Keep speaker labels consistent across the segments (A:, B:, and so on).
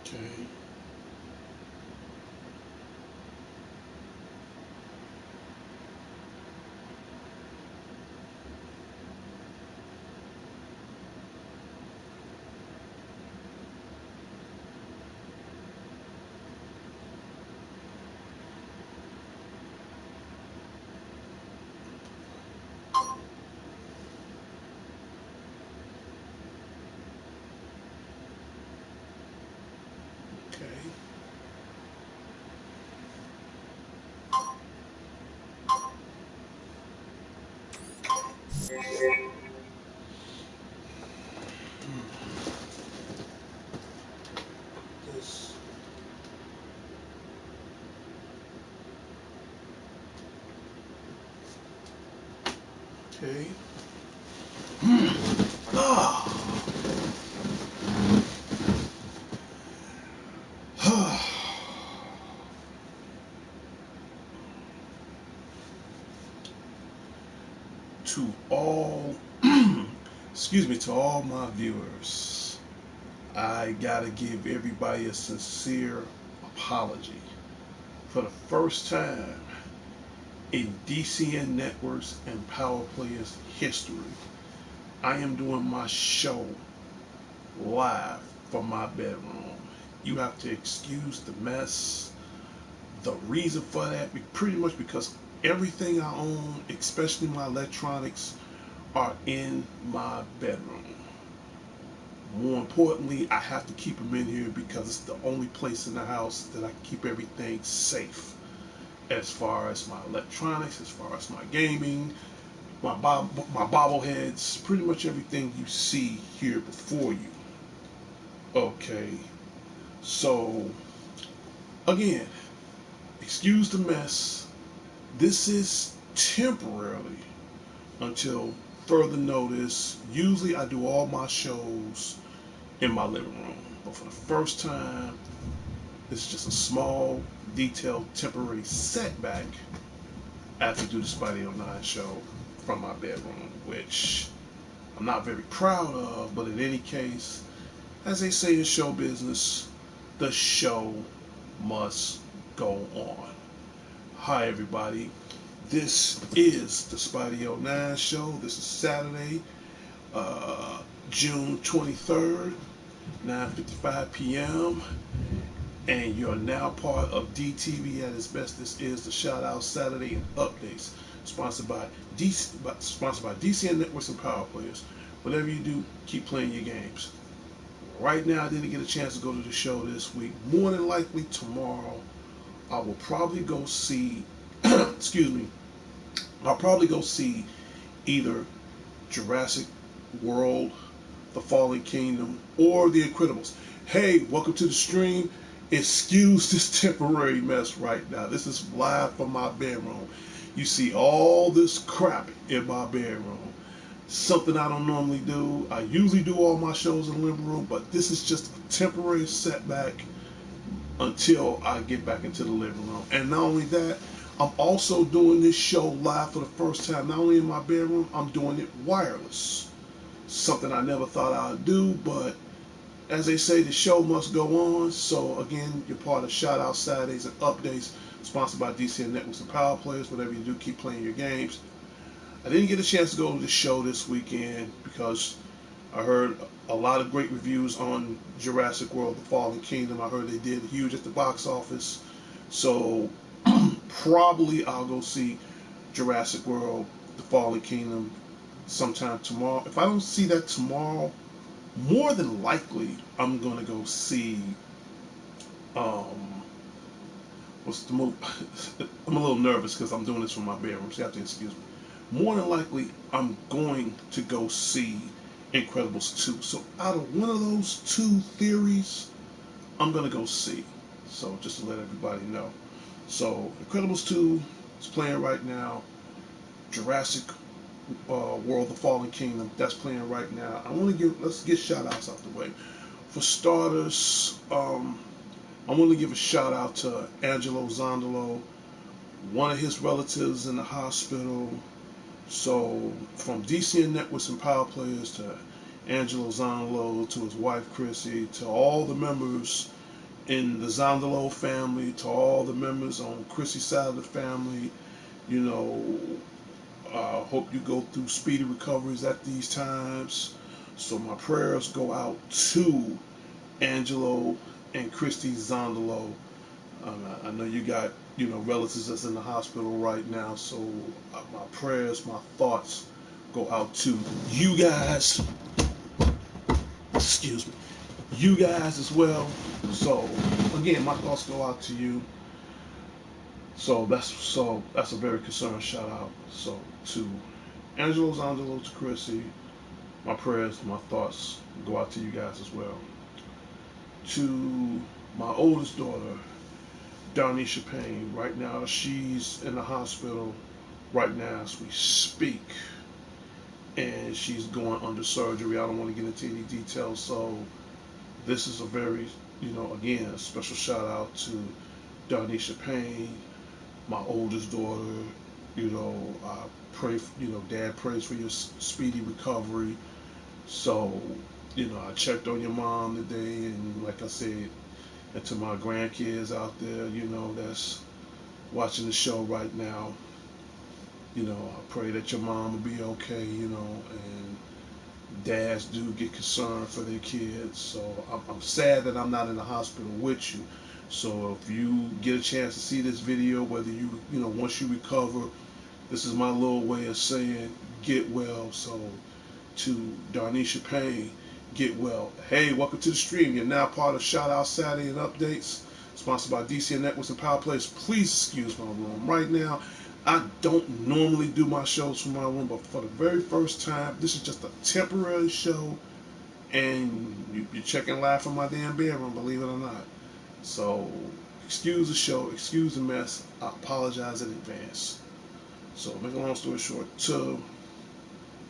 A: Okay. Okay. This. Okay. To all, excuse me, to all my viewers, I gotta give everybody a sincere apology. For the first time in D.C.N. Networks and Power Players history, I am doing my show live from my bedroom. You have to excuse the mess. The reason for that, pretty much because everything I own, especially my electronics, are in my bedroom. More importantly, I have to keep them in here because it's the only place in the house that I can keep everything safe. As far as my electronics, as far as my gaming, my bobbleheads, pretty much everything you see here before you. Okay, so again, excuse the mess. This is temporarily until further notice. Usually I do all my shows in my living room, but for the first time, it's just a small, detailed, temporary setback after do the Spidey '09 show from my bedroom, which I'm not very proud of, but in any case, as they say in show business, the show must go on. Hi, everybody. This is the Spidey '09 show. This is Saturday, uh, June 23rd, 9:55 p.m. And you're now part of DTV at its best. This is the Shout Out Saturday and Updates, sponsored by D.C.N. Networks and Power Players. Whatever you do, keep playing your games. Right now, I didn't get a chance to go to the show this week. More than likely tomorrow, I will probably go see. excuse me. I'll probably go see either Jurassic World, The Fallen Kingdom, or The Incredibles. Hey, welcome to the stream. Excuse this temporary mess right now. This is live from my bedroom. You see all this crap in my bedroom. Something I don't normally do. I usually do all my shows in the living room, but this is just a temporary setback until I get back into the living room. And not only that, I'm also doing this show live for the first time. Not only in my bedroom, I'm doing it wireless. Something I never thought I'd do, but as they say, the show must go on. So again, you're part of Shout Out Saturdays and Updates, sponsored by D.C.N. Networks and Power Players. Whatever you do, keep playing your games. I didn't get a chance to go to the show this weekend because I heard a lot of great reviews on Jurassic World: The Fallen Kingdom. I heard they did huge at the box office. So probably I'll go see Jurassic World: The Fallen Kingdom sometime tomorrow. If I don't see that tomorrow, more than likely I'm gonna go see um what's the movie? I'm a little nervous because I'm doing this from my bedroom, so you have to excuse me. More than likely I'm going to go see Incredibles 2. So out of one of those two theories, I'm gonna go see. So just to let everybody know. So Incredibles 2 is playing right now. Jurassic World: The Fallen Kingdom, that's playing right now. Let's get shout outs out the way. For starters, I want to give a shout out to Angelo Zondolo, one of his relatives in the hospital. So from DCN Networks and Power Players to Angelo Zondolo to his wife Chrissy to all the members in the Zondalo family, to all the members on Chrissy's side of the family, you know, hope you go through speedy recoveries at these times. So my prayers go out to Angelo and Christy Zondalo. I know you got, you know, relatives that's in the hospital right now, so my prayers, my thoughts go out to you guys. Excuse me, you guys as well. So again, my thoughts go out to you. So that's a very concerned shout out. So to Angelo Zondalo, to Chrissy, my prayers, my thoughts go out to you guys as well. To my oldest daughter, Darnisha Payne. Right now, she's in the hospital right now as we speak, and she's going under surgery. I don't want to get into any details, so this is a very, you know, again, a special shout out to Darnisha Payne, my oldest daughter. You know, I pray, you know, Dad prays for your speedy recovery. So, you know, I checked on your mom today, and like I said, and to my grandkids out there, you know, that's watching the show right now, you know, I pray that your mom will be okay, you know, and dads do get concerned for their kids. So I'm sad that I'm not in the hospital with you. So if you get a chance to see this video, whether you know, once you recover, this is my little way of saying get well. So to Darnisha Payne, get well. Hey, welcome to the stream. You're now part of Shout Out Saturday and Updates, sponsored by D.C.N Networks and Power Players. Please excuse my room. Right now, I don't normally do my shows from my room, but for the very first time, this is just a temporary show, and you're checking live from my damn bedroom, believe it or not. So, excuse the show, excuse the mess. I apologize in advance. So, make a long story short, to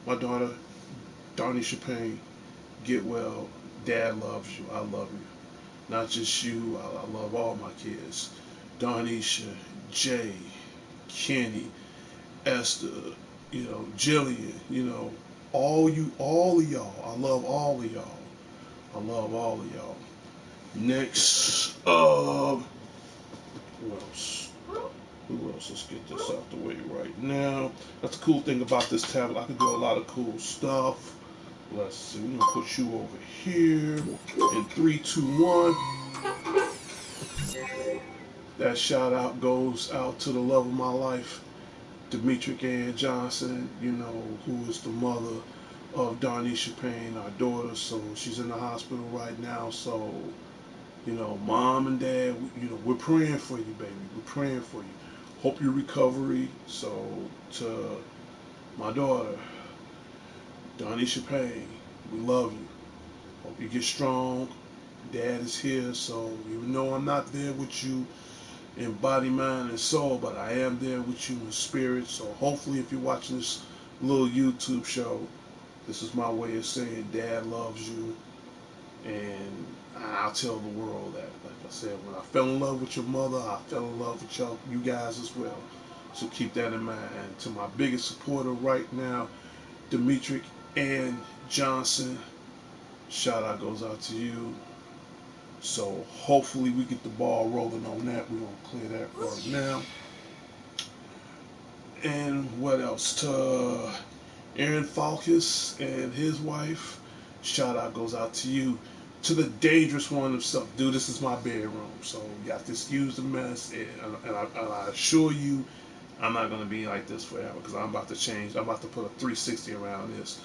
A: my daughter, Darnisha Payne, get well. Dad loves you. I love you. Not just you. I love all my kids. Darnisha, Jay, Kenny, Esther, you know, Jillian, you know, all of y'all. I love all of y'all. I love all of y'all. Next, who else? Who else? Let's get this out the way right now. That's the cool thing about this tablet. I can do a lot of cool stuff. Let's see. We're gonna put you over here. In 3, 2, 1. That shout out goes out to the love of my life, Demetric Ann Johnson, you know, who is the mother of Darnisha Payne, our daughter. So she's in the hospital right now. So, you know, mom and dad, you know, we're praying for you, baby. We're praying for you. Hope your recovery. So to my daughter, Darnisha Payne, we love you. Hope you get strong. Dad is here, so even though I'm not there with you in body, mind, and soul, but I am there with you in spirit. So hopefully, if you're watching this little YouTube show, this is my way of saying Dad loves you, and I'll tell the world that. Like I said, when I fell in love with your mother, I fell in love with you guys as well. So keep that in mind. And to my biggest supporter right now, Demetric Ann Johnson, shout out goes out to you. So hopefully we get the ball rolling on that. We're gonna clear that right now. And what else? To Aaron Falkus and his wife, shout out goes out to you. To the dangerous one himself, dude. This is my bedroom, so you have to excuse the mess. And I assure you, I'm not gonna be like this forever because I'm about to change. I'm about to put a 360 around this.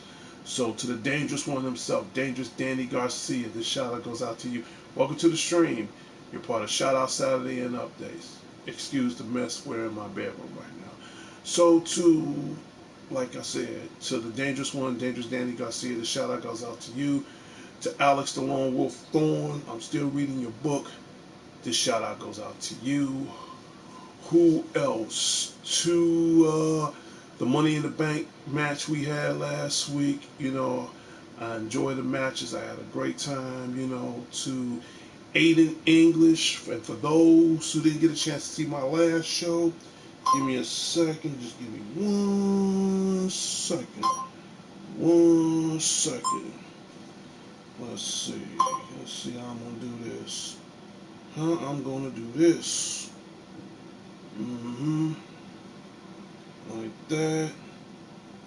A: So to the dangerous one himself, Dangerous Danny Garcia, this shout out goes out to you. Welcome to the stream. You're part of Shout Out Saturday and Updates. Excuse the mess, we're in my bedroom right now. So to, like I said, to the dangerous one, Dangerous Danny Garcia, the shout out goes out to you. To Alex the Lone Wolf Thorn, I'm still reading your book. This shout out goes out to you. Who else? To the Money in the Bank match we had last week. You know, I enjoyed the matches. I had a great time. You know, to Aiden English, and for those who didn't get a chance to see my last show, give me a second. Just give me 1 second. 1 second. Let's see. Let's see how I'm gonna do this. I'm gonna do this. Mm-hmm. Like that.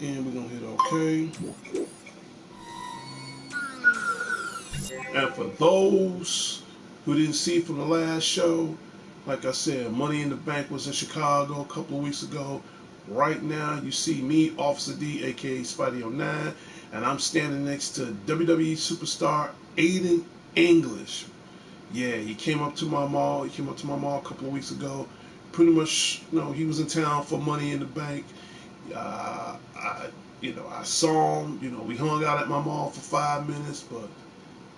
A: And we're gonna hit OK. And for those who didn't see from the last show, like I said, Money in the Bank was in Chicago a couple of weeks ago. Right now, you see me, Officer D, aka Spidey09, and I'm standing next to WWE superstar Aiden English. Yeah, he came up to my mall. He came up to my mall a couple of weeks ago. Pretty much, he was in town for Money in the Bank. I saw him. We hung out at my mall for 5 minutes, but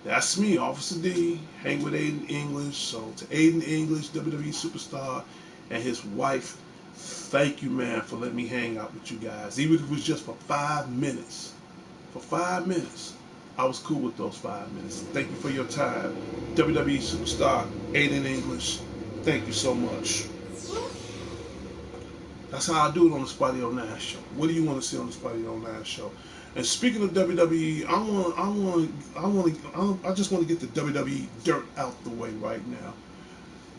A: that's me, Officer D, hang with Aiden English. So to Aiden English, WWE superstar, and his wife, thank you, man, for letting me hang out with you guys. Even if it was just for 5 minutes. For 5 minutes. I was cool with those 5 minutes. Thank you for your time. WWE superstar, Aiden English. Thank you so much. That's how I do it on the Spidey 09 show. What do you want to see on the Spidey 09 show? And speaking of WWE, I just want to get the WWE dirt out the way right now.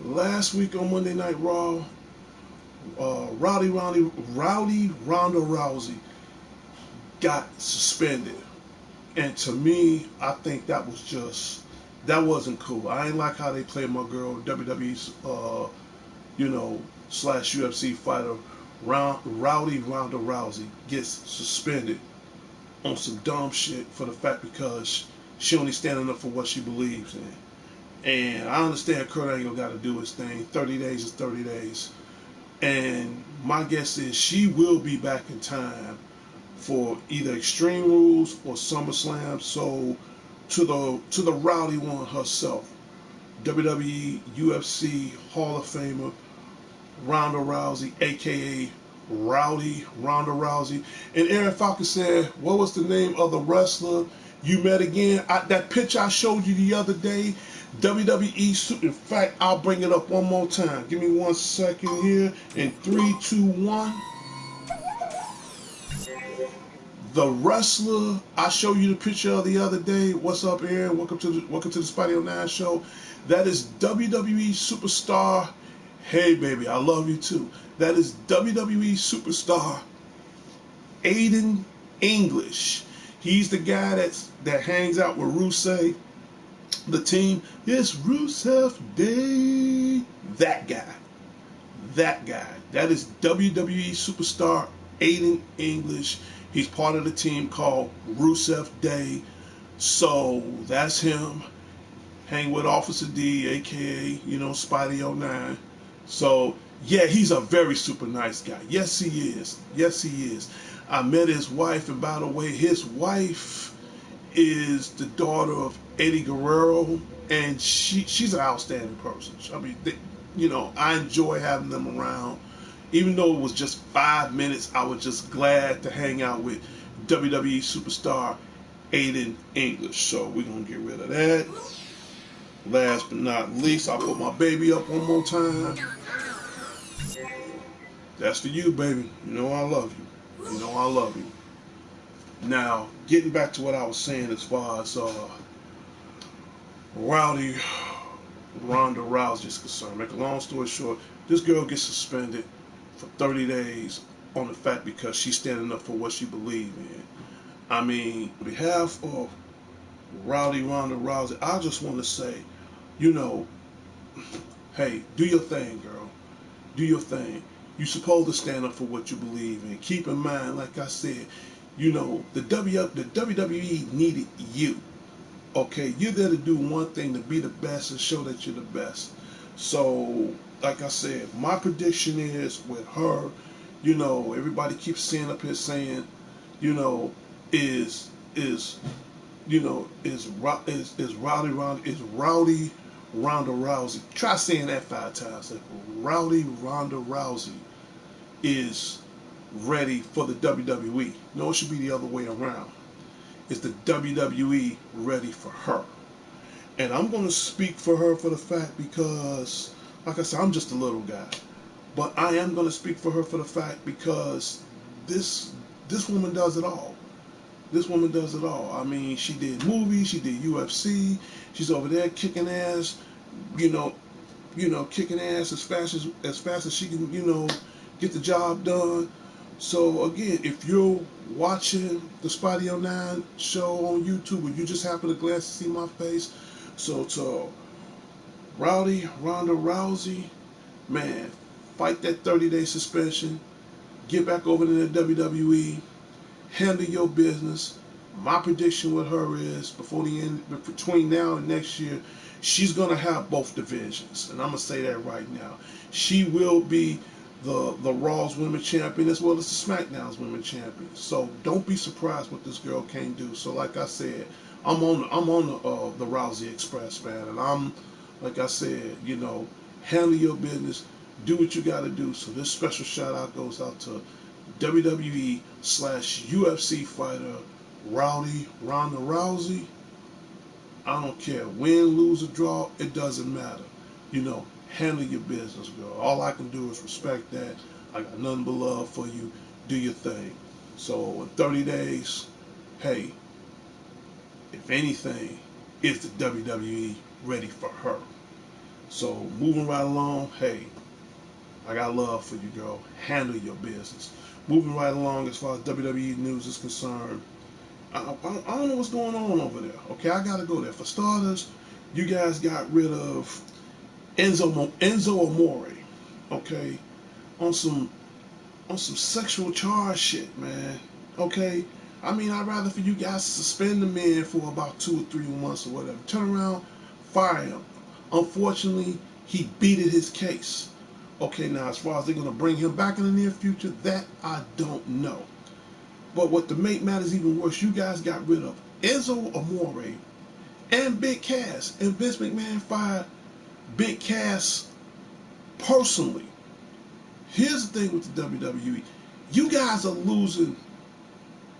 A: Last week on Monday Night Raw, Rowdy Ronda Rousey got suspended, and to me, I think that wasn't cool. I ain't like how they played my girl WWE's slash UFC fighter Rowdy Ronda Rousey gets suspended on some dumb shit for the fact because she only standing up for what she believes in. And I understand Kurt Angle got to do his thing. 30 days is 30 days. And my guess is she will be back in time for either Extreme Rules or SummerSlam. So to the rowdy one herself, WWE UFC Hall of Famer Ronda Rousey, aka Rowdy Ronda Rousey. And Aaron Falcon said, what was the name of the wrestler you met again? That picture I showed you the other day, WWE. In fact, I'll bring it up one more time. Give me 1 second here. In 3, 2, 1. The wrestler I showed you the picture of the other day. What's up, Aaron? Welcome to the Spidey 09 show. That is WWE superstar. Hey, baby, I love you too. That is WWE superstar Aiden English. He's the guy that hangs out with Rusev. The team is Rusev Day. That guy. That guy. That is WWE superstar Aiden English. He's part of the team called Rusev Day. So that's him. Hang with Officer D, aka, Spidey09. So, yeah, he's a very super nice guy. Yes, he is. Yes, he is. I met his wife, and by the way, his wife is the daughter of Eddie Guerrero, and she's an outstanding person. I mean, I enjoy having them around. Even though it was just 5 minutes, I was just glad to hang out with WWE superstar Aiden English. So we're going to get rid of that. Last but not least, I'll put my baby up one more time. That's for you, baby. You know I love you. You know I love you. Now, getting back to what I was saying as far as Rowdy Ronda Rousey is concerned. Make a long story short, this girl gets suspended for 30 days on the fact because she's standing up for what she believes in. I mean, on behalf of Rowdy Ronda Rousey, I just want to say, hey, do your thing, girl. Do your thing. You're supposed to stand up for what you believe in. Keep in mind, like I said, the WWE needed you. Okay, you're there to do one thing, to be the best and show that you're the best. So, like I said, my prediction is with her, everybody keeps saying up here saying, is Rowdy Ronda Rousey. Try saying that 5 times. Rowdy Ronda Rousey is ready for the WWE. No, it should be the other way around. Is the WWE ready for her? And I'm going to speak for her for the fact because, like I said, I'm just a little guy. But I am going to speak for her for the fact because this woman does it all. This woman does it all. I mean, she did movies, she did UFC, she's over there kicking ass, kicking ass as fast as she can, get the job done. So again, if you're watching the Spotty '09 show on YouTube, or you just happen to glance to see my face, so to Ronda Rousey, man, fight that 30-day suspension, get back over to the WWE, handle your business. My prediction with her is before the end, between now and next year, she's gonna have both divisions, and I'm gonna say that right now. She will be the Raw's Women's Champion as well as the SmackDown's Women's Champion. So don't be surprised what this girl can do. So like I said, I'm on the Rousey Express, man, and I'm like I said, handle your business, do what you got to do. So this special shout out goes out to WWE/UFC fighter Ronda Rousey. I don't care, win, lose, or draw, it doesn't matter. Handle your business, girl. All I can do is respect that. I got nothing but love for you. Do your thing. So in 30 days, hey, if anything, is the WWE ready for her? So moving right along, hey, I got love for you, girl. Handle your business. Moving right along as far as WWE news is concerned, I don't know what's going on over there. Okay, I gotta go there. For starters, you guys got rid of Enzo Amore. Okay, on some sexual charge shit, man. Okay, I mean, I'd rather for you guys to suspend the man for about 2 or 3 months or whatever. Turn around, fire him. Unfortunately, he beated his case. Okay, now as far as they're gonna bring him back in the near future, that I don't know. But what to make matters even worse, you guys got rid of Enzo Amore and Big Cass, and Vince McMahon fired Big Cass personally. Here's the thing with the WWE: you guys are losing.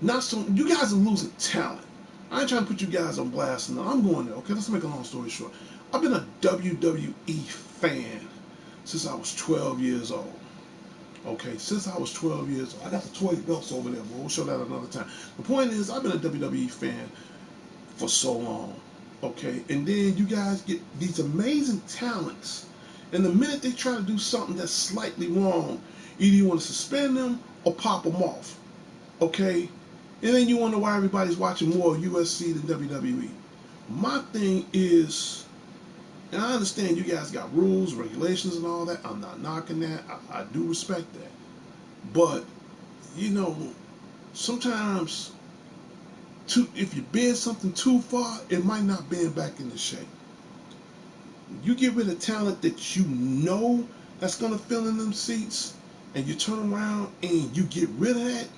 A: You guys are losing talent. I ain't trying to put you guys on blast. No, I'm going there. Okay, let's make a long story short. I've been a WWE fan since I was 12 years old. Okay, since I was 12 years old. I got the toy belts over there, but we'll show that another time. The point is, I've been a WWE fan for so long. Okay, and then you guys get these amazing talents, and the minute they try to do something that's slightly wrong, either you want to suspend them or pop them off. Okay, and then you wonder why everybody's watching more UFC than WWE. My thing is, and I understand you guys got rules, regulations, and all that. I'm not knocking that. I do respect that. But, sometimes if you bend something too far, it might not bend back into shape. You get rid of talent that you know that's going to fill in them seats, and you turn around and you get rid of that,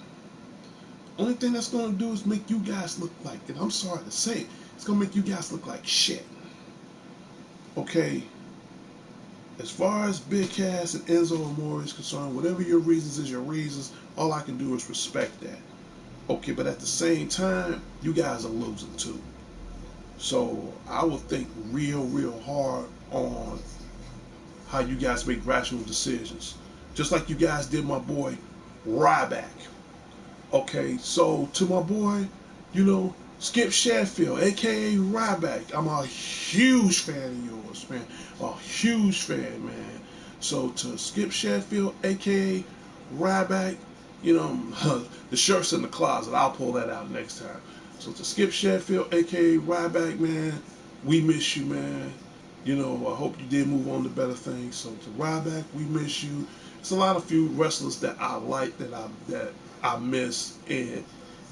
A: only thing that's going to do is make you guys look like, and I'm sorry to say it, it's going to make you guys look like shit. Okay, as far as Big Cass and Enzo Amore is concerned, whatever your reasons is your reasons, all I can do is respect that. Okay, but at the same time, you guys are losing too. So I would think real hard on how you guys make rational decisions. Just like you guys did my boy Ryback. Okay, so to my boy, Skip Sheffield, aka Ryback. I'm a huge fan of yours, man. A huge fan, man. So to Skip Sheffield, aka Ryback, the shirt's in the closet. I'll pull that out next time. So to Skip Sheffield, aka Ryback, man, we miss you, man. I hope you did move on to better things. So to Ryback, we miss you. It's a lot of few wrestlers that I like that I miss, and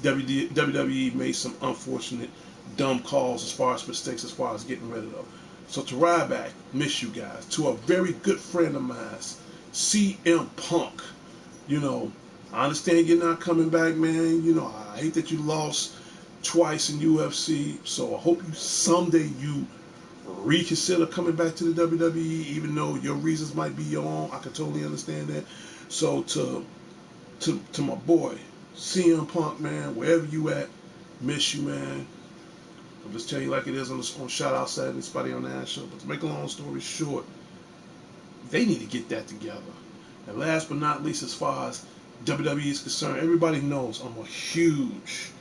A: WWE made some unfortunate, dumb calls as far as mistakes, as far as getting rid of them. So to Ryback, miss you guys. To a very good friend of mine, CM Punk, I understand you're not coming back, man. I hate that you lost twice in UFC. So I hope someday you reconsider coming back to the WWE, even though your reasons might be your own. I can totally understand that. So to my boy, CM Punk, man, wherever you at, miss you, man. I'll just tell you like it is on Shout Out Saturday, Spotty on the show. But to make a long story short, they need to get that together. And last but not least, as far as WWE is concerned, everybody knows I'm a huge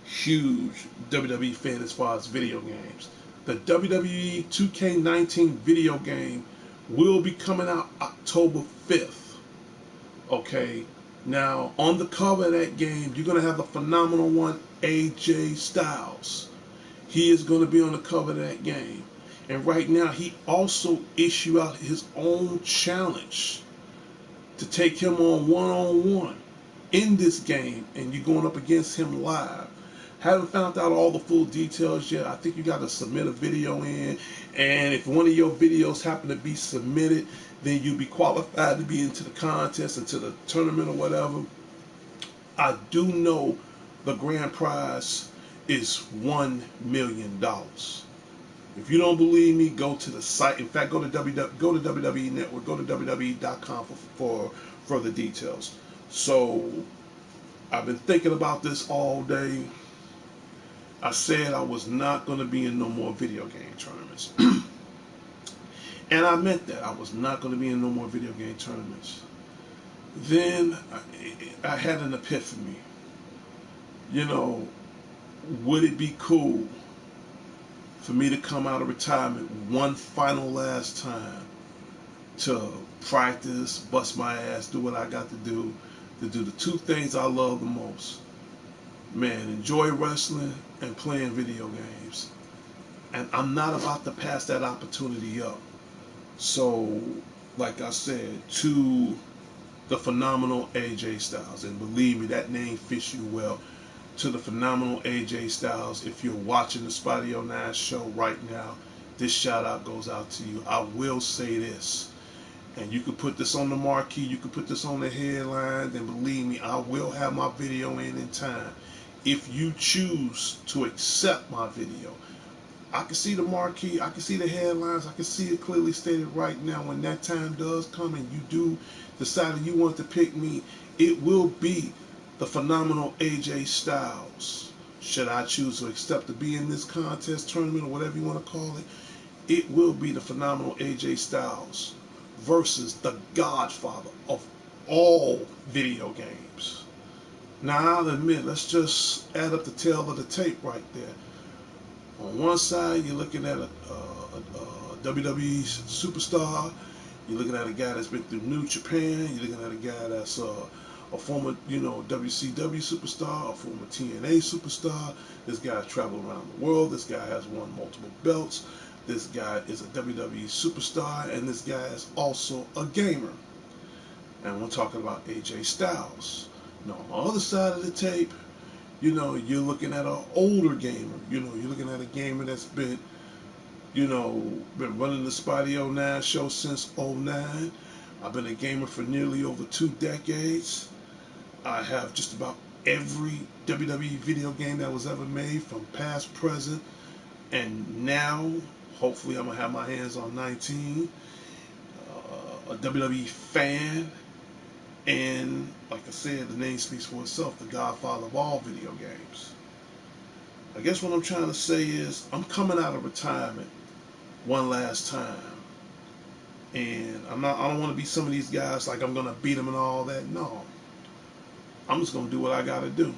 A: WWE fan as far as video games. The WWE 2K19 video game will be coming out October 5th. Okay, now on the cover of that game, you're going to have the phenomenal one, AJ Styles. He is going to be on the cover of that game. And right now, he also issued out his own challenge to take him on one-on-one in this game, and you're going up against him live. Haven't found out all the full details yet. I think you got to submit a video in, and if one of your videos happen to be submitted, then you'll be qualified to be into the contest, into the tournament or whatever. I do know the grand prize is $1 million. If you don't believe me, go to the site. In fact, go to WWE Network, go to WWE.com for further details. So I've been thinking about this all day. I said I was not going to be in no more video game tournaments. And I meant that. I was not going to be in no more video game tournaments. Then I had an epiphany. You know, would it be cool for me to come out of retirement one final last time to practice, bust my ass, do what I got to do the two things I love the most? Man, enjoy wrestling and playing video games. And I'm not about to pass that opportunity up. So, like I said, to the phenomenal AJ Styles, and believe me, that name fits you well. To the phenomenal AJ Styles, if you're watching the Spotty 09 show right now, this shout out goes out to you. I will say this, and you can put this on the marquee, you can put this on the headline, and believe me, I will have my video in time. If you choose to accept my video, I can see the marquee, I can see the headlines, I can see it clearly stated right now. When that time does come and you do decide that you want to pick me, it will be the phenomenal AJ Styles. Should I choose to accept to be in this contest, tournament, or whatever you want to call it, it will be the phenomenal AJ Styles versus the godfather of all video games. Now, I'll admit, let's just add up the tail of the tape right there. On one side, you're looking at a WWE superstar. You're looking at a guy that's been through New Japan. You're looking at a guy that's a former, WCW superstar, a former TNA superstar. This guy's traveled around the world. This guy has won multiple belts. This guy is a WWE superstar, and this guy is also a gamer. And we're talking about AJ Styles. Now, on the other side of the tape, you're looking at an older gamer. You're looking at a gamer that's been running the Spotty 09 show since '09. I've been a gamer for nearly over 2 decades. I have just about every WWE video game that was ever made, from past, present, and now. Hopefully, I'm going to have my hands on 19. A WWE fan. And, like I said, the name speaks for itself, the godfather of all video games. I guess what I'm trying to say is, I'm coming out of retirement one last time. And I don't want to be some of these guys like I'm going to beat them and all that. No. I'm just going to do what I got to do.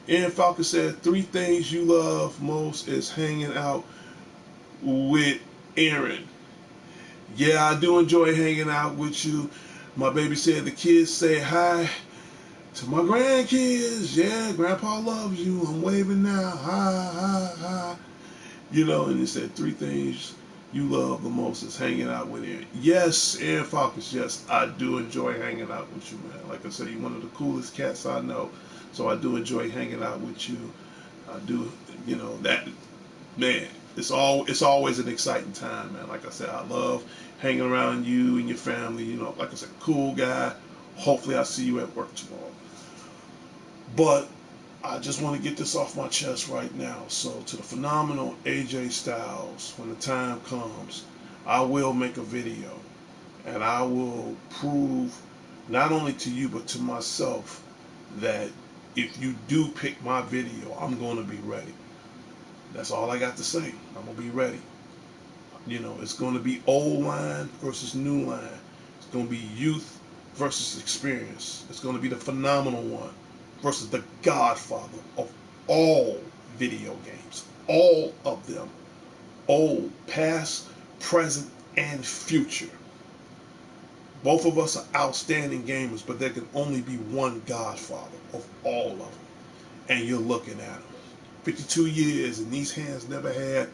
A: Ian Falcon said 3 things you love most is hanging out with Aaron. Yeah, I do enjoy hanging out with you. My baby said the kids say hi to my grandkids. Yeah, Grandpa loves you. I'm waving now. Hi, hi, hi. And he said 3 things you love the most is hanging out with Aaron. Yes, Aaron Falcons, yes, I do enjoy hanging out with you, man. Like I said, you're one of the coolest cats I know. So I do enjoy hanging out with you. I do, that, man, it's always an exciting time, man. Like I said, I love hanging around you and your family. Like I said, cool guy. Hopefully I see you at work tomorrow. But I just want to get this off my chest right now. So to the phenomenal AJ Styles, when the time comes, I will make a video. And I will prove, not only to you, but to myself, that if you do pick my video, I'm going to be ready. That's all I got to say. I'm going to be ready. It's going to be old line versus new line. It's going to be youth versus experience. It's going to be the phenomenal one versus the godfather of all video games. All of them. Old, past, present, and future. Both of us are outstanding gamers, but there can only be one Godfather of all of them. And you're looking at him. 52 years, and these hands never had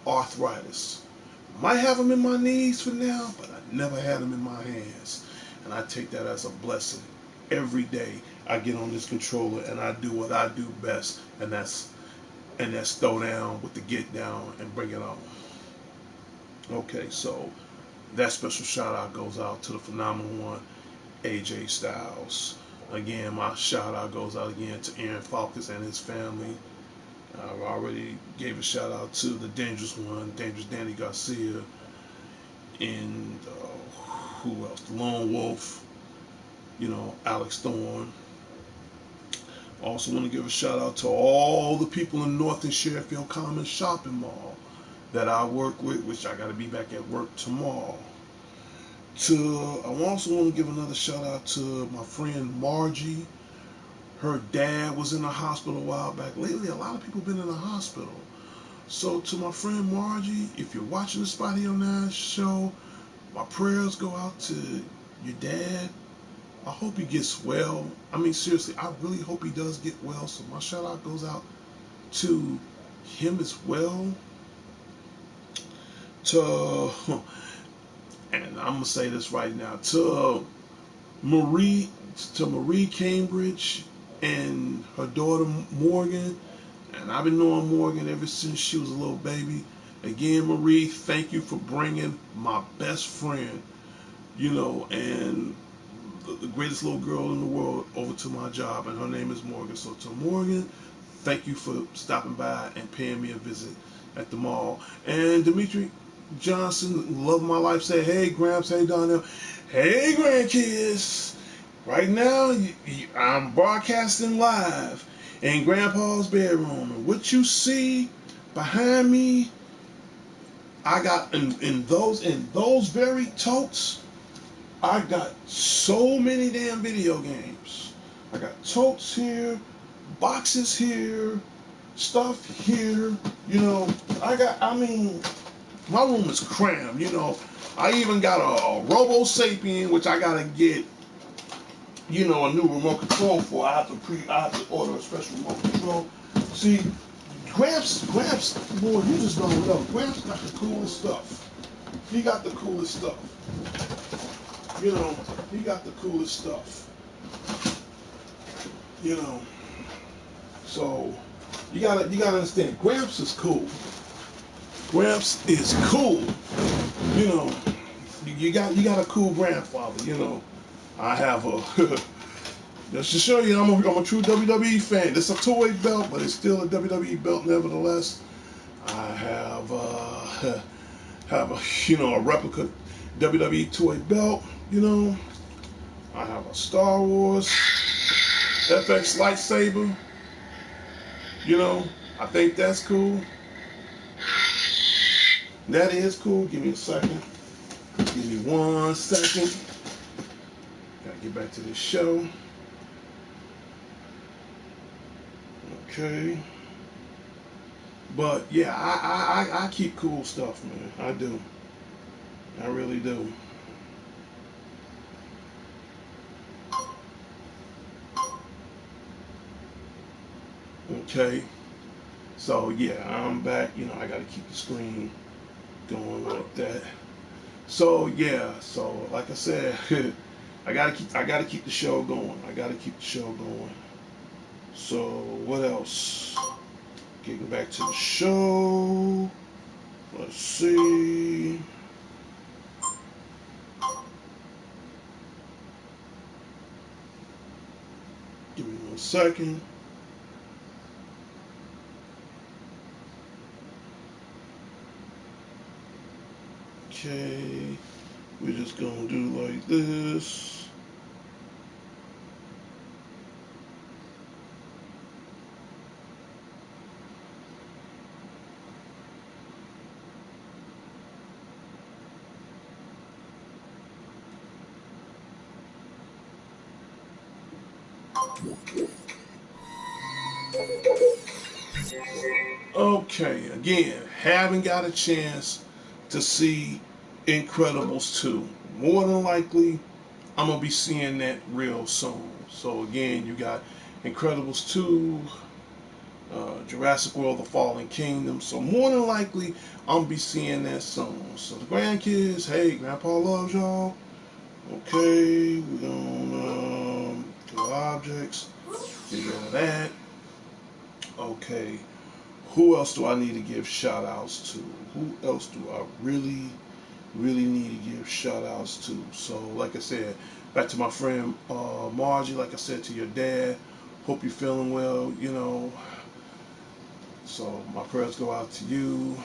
A: arthritis. Might have them in my knees for now, but I never had them in my hands. And I take that as a blessing. Every day I get on this controller and I do what I do best, and that's throw down with the get down and bring it on. Okay, so that special shout out goes out to the phenomenal one, AJ Styles. Again, my shout out goes out again to Aaron Falcus and his family. I already gave a shout out to the dangerous one, Dangerous Danny Garcia, and who else? The Lone Wolf, Alex Thorne. Also want to give a shout out to all the people in North and Sheffield Commons Shopping Mall that I work with, which I got to be back at work tomorrow. I also want to give another shout out to my friend Margie. Her dad was in the hospital a while back. Lately, a lot of people have been in the hospital. So to my friend Margie, if you're watching the Spotty on that show, my prayers go out to your dad. I hope he gets well. I mean, seriously, I really hope he does get well. So my shout out goes out to him as well. And I'm gonna say this right now, to Marie Cambridge and her daughter Morgan. And I've been knowing Morgan ever since she was a little baby. Again, Marie, thank you for bringing my best friend, and the greatest little girl in the world over to my job, and her name is Morgan. So to Morgan, thank you for stopping by and paying me a visit at the mall. And Dimitri Johnson, love my life, say, hey Gramps, hey Donnell, hey grandkids. Right now, I'm broadcasting live in Grandpa's bedroom. And what you see behind me, I got in those very totes, I got so many damn video games. I got totes here, boxes here, stuff here. My room is crammed. I even got a Robo Sapien, which I gotta get, a new remote control for. I have to order a special remote control. See, Gramps, boy, you just don't know. Gramps got the coolest stuff. He got the coolest stuff. He got the coolest stuff. So you gotta understand, Gramps is cool. Gramps is cool. You got a cool grandfather. I have just to show you, I'm a true WWE fan. It's a toy belt, but it's still a WWE belt nevertheless. I have a replica WWE toy belt. I have a Star Wars FX lightsaber. I think that's cool. That is cool. Give me a second. Give me 1 second. Gotta get back to this show. Okay. But yeah, I keep cool stuff, man. I do. I really do. Okay. So yeah, I'm back. I gotta keep the screen going like that. So yeah, like I said, I gotta keep the show going. So what else? Getting back to the show. Let's see. Give me 1 second. Okay, we're just gonna do like this. Okay, again, haven't got a chance to see Incredibles 2. more than likely, I'm gonna be seeing that real soon. So again, you got Incredibles 2, Jurassic World: The Fallen Kingdom. So more than likely, I'm gonna be seeing that soon. So the grandkids, hey, Grandpa loves y'all. Okay, we're gonna go objects. Get rid of that. Okay, who else do I need to give shout outs to? Who else do I really need to give shout outs to? So, like I said, back to my friend Margie, like I said to your dad, hope you're feeling well, you know. So, my prayers go out to you.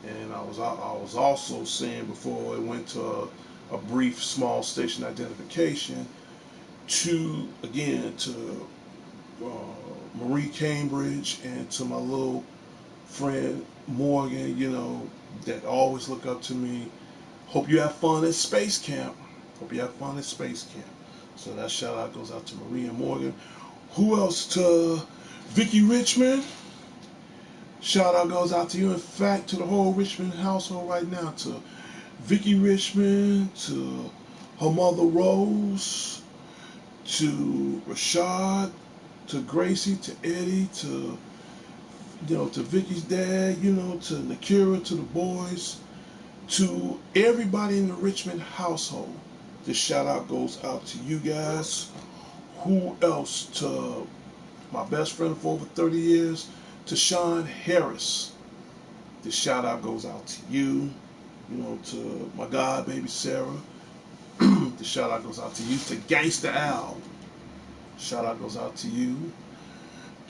A: And I was also saying before it went to a brief small station identification to, again, to Marie Cambridge and to my little friend Morgan, you know, that always look up to me. Hope you have fun at Space Camp. Hope you have fun at Space Camp. So that shout out goes out to Marie and Morgan. Who else? To Vicky Richmond. Shout out goes out to you. In fact, to the whole Richmond household right now. To Vicky Richmond, to her mother Rose, to Rashad, to Gracie, to Eddie, to to Vicky's dad, to Nakira, to the boys, to everybody in the Richmond household. This shout out goes out to you guys. Who else? To my best friend for over 30 years, to Sean Harris. This shout out goes out to you. To my god baby Sarah. The shout out goes out to you. To Gangsta Al. Shout out goes out to you.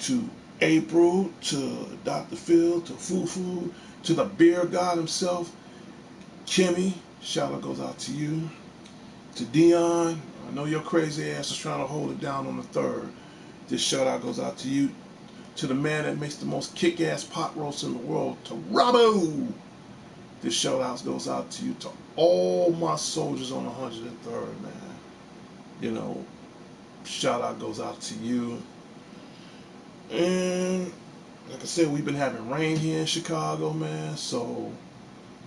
A: To April, to Dr. Phil, to Fufu, to the beer god himself, Kimmy. Shout out goes out to you. To Dion, I know your crazy ass is trying to hold it down on the third. This shout out goes out to you. To the man that makes the most kick-ass pot roast in the world, to Robbo. This shout out goes out to you. To all my soldiers on 103rd, man. Shout out goes out to you. And like I said, we've been having rain here in Chicago, man. So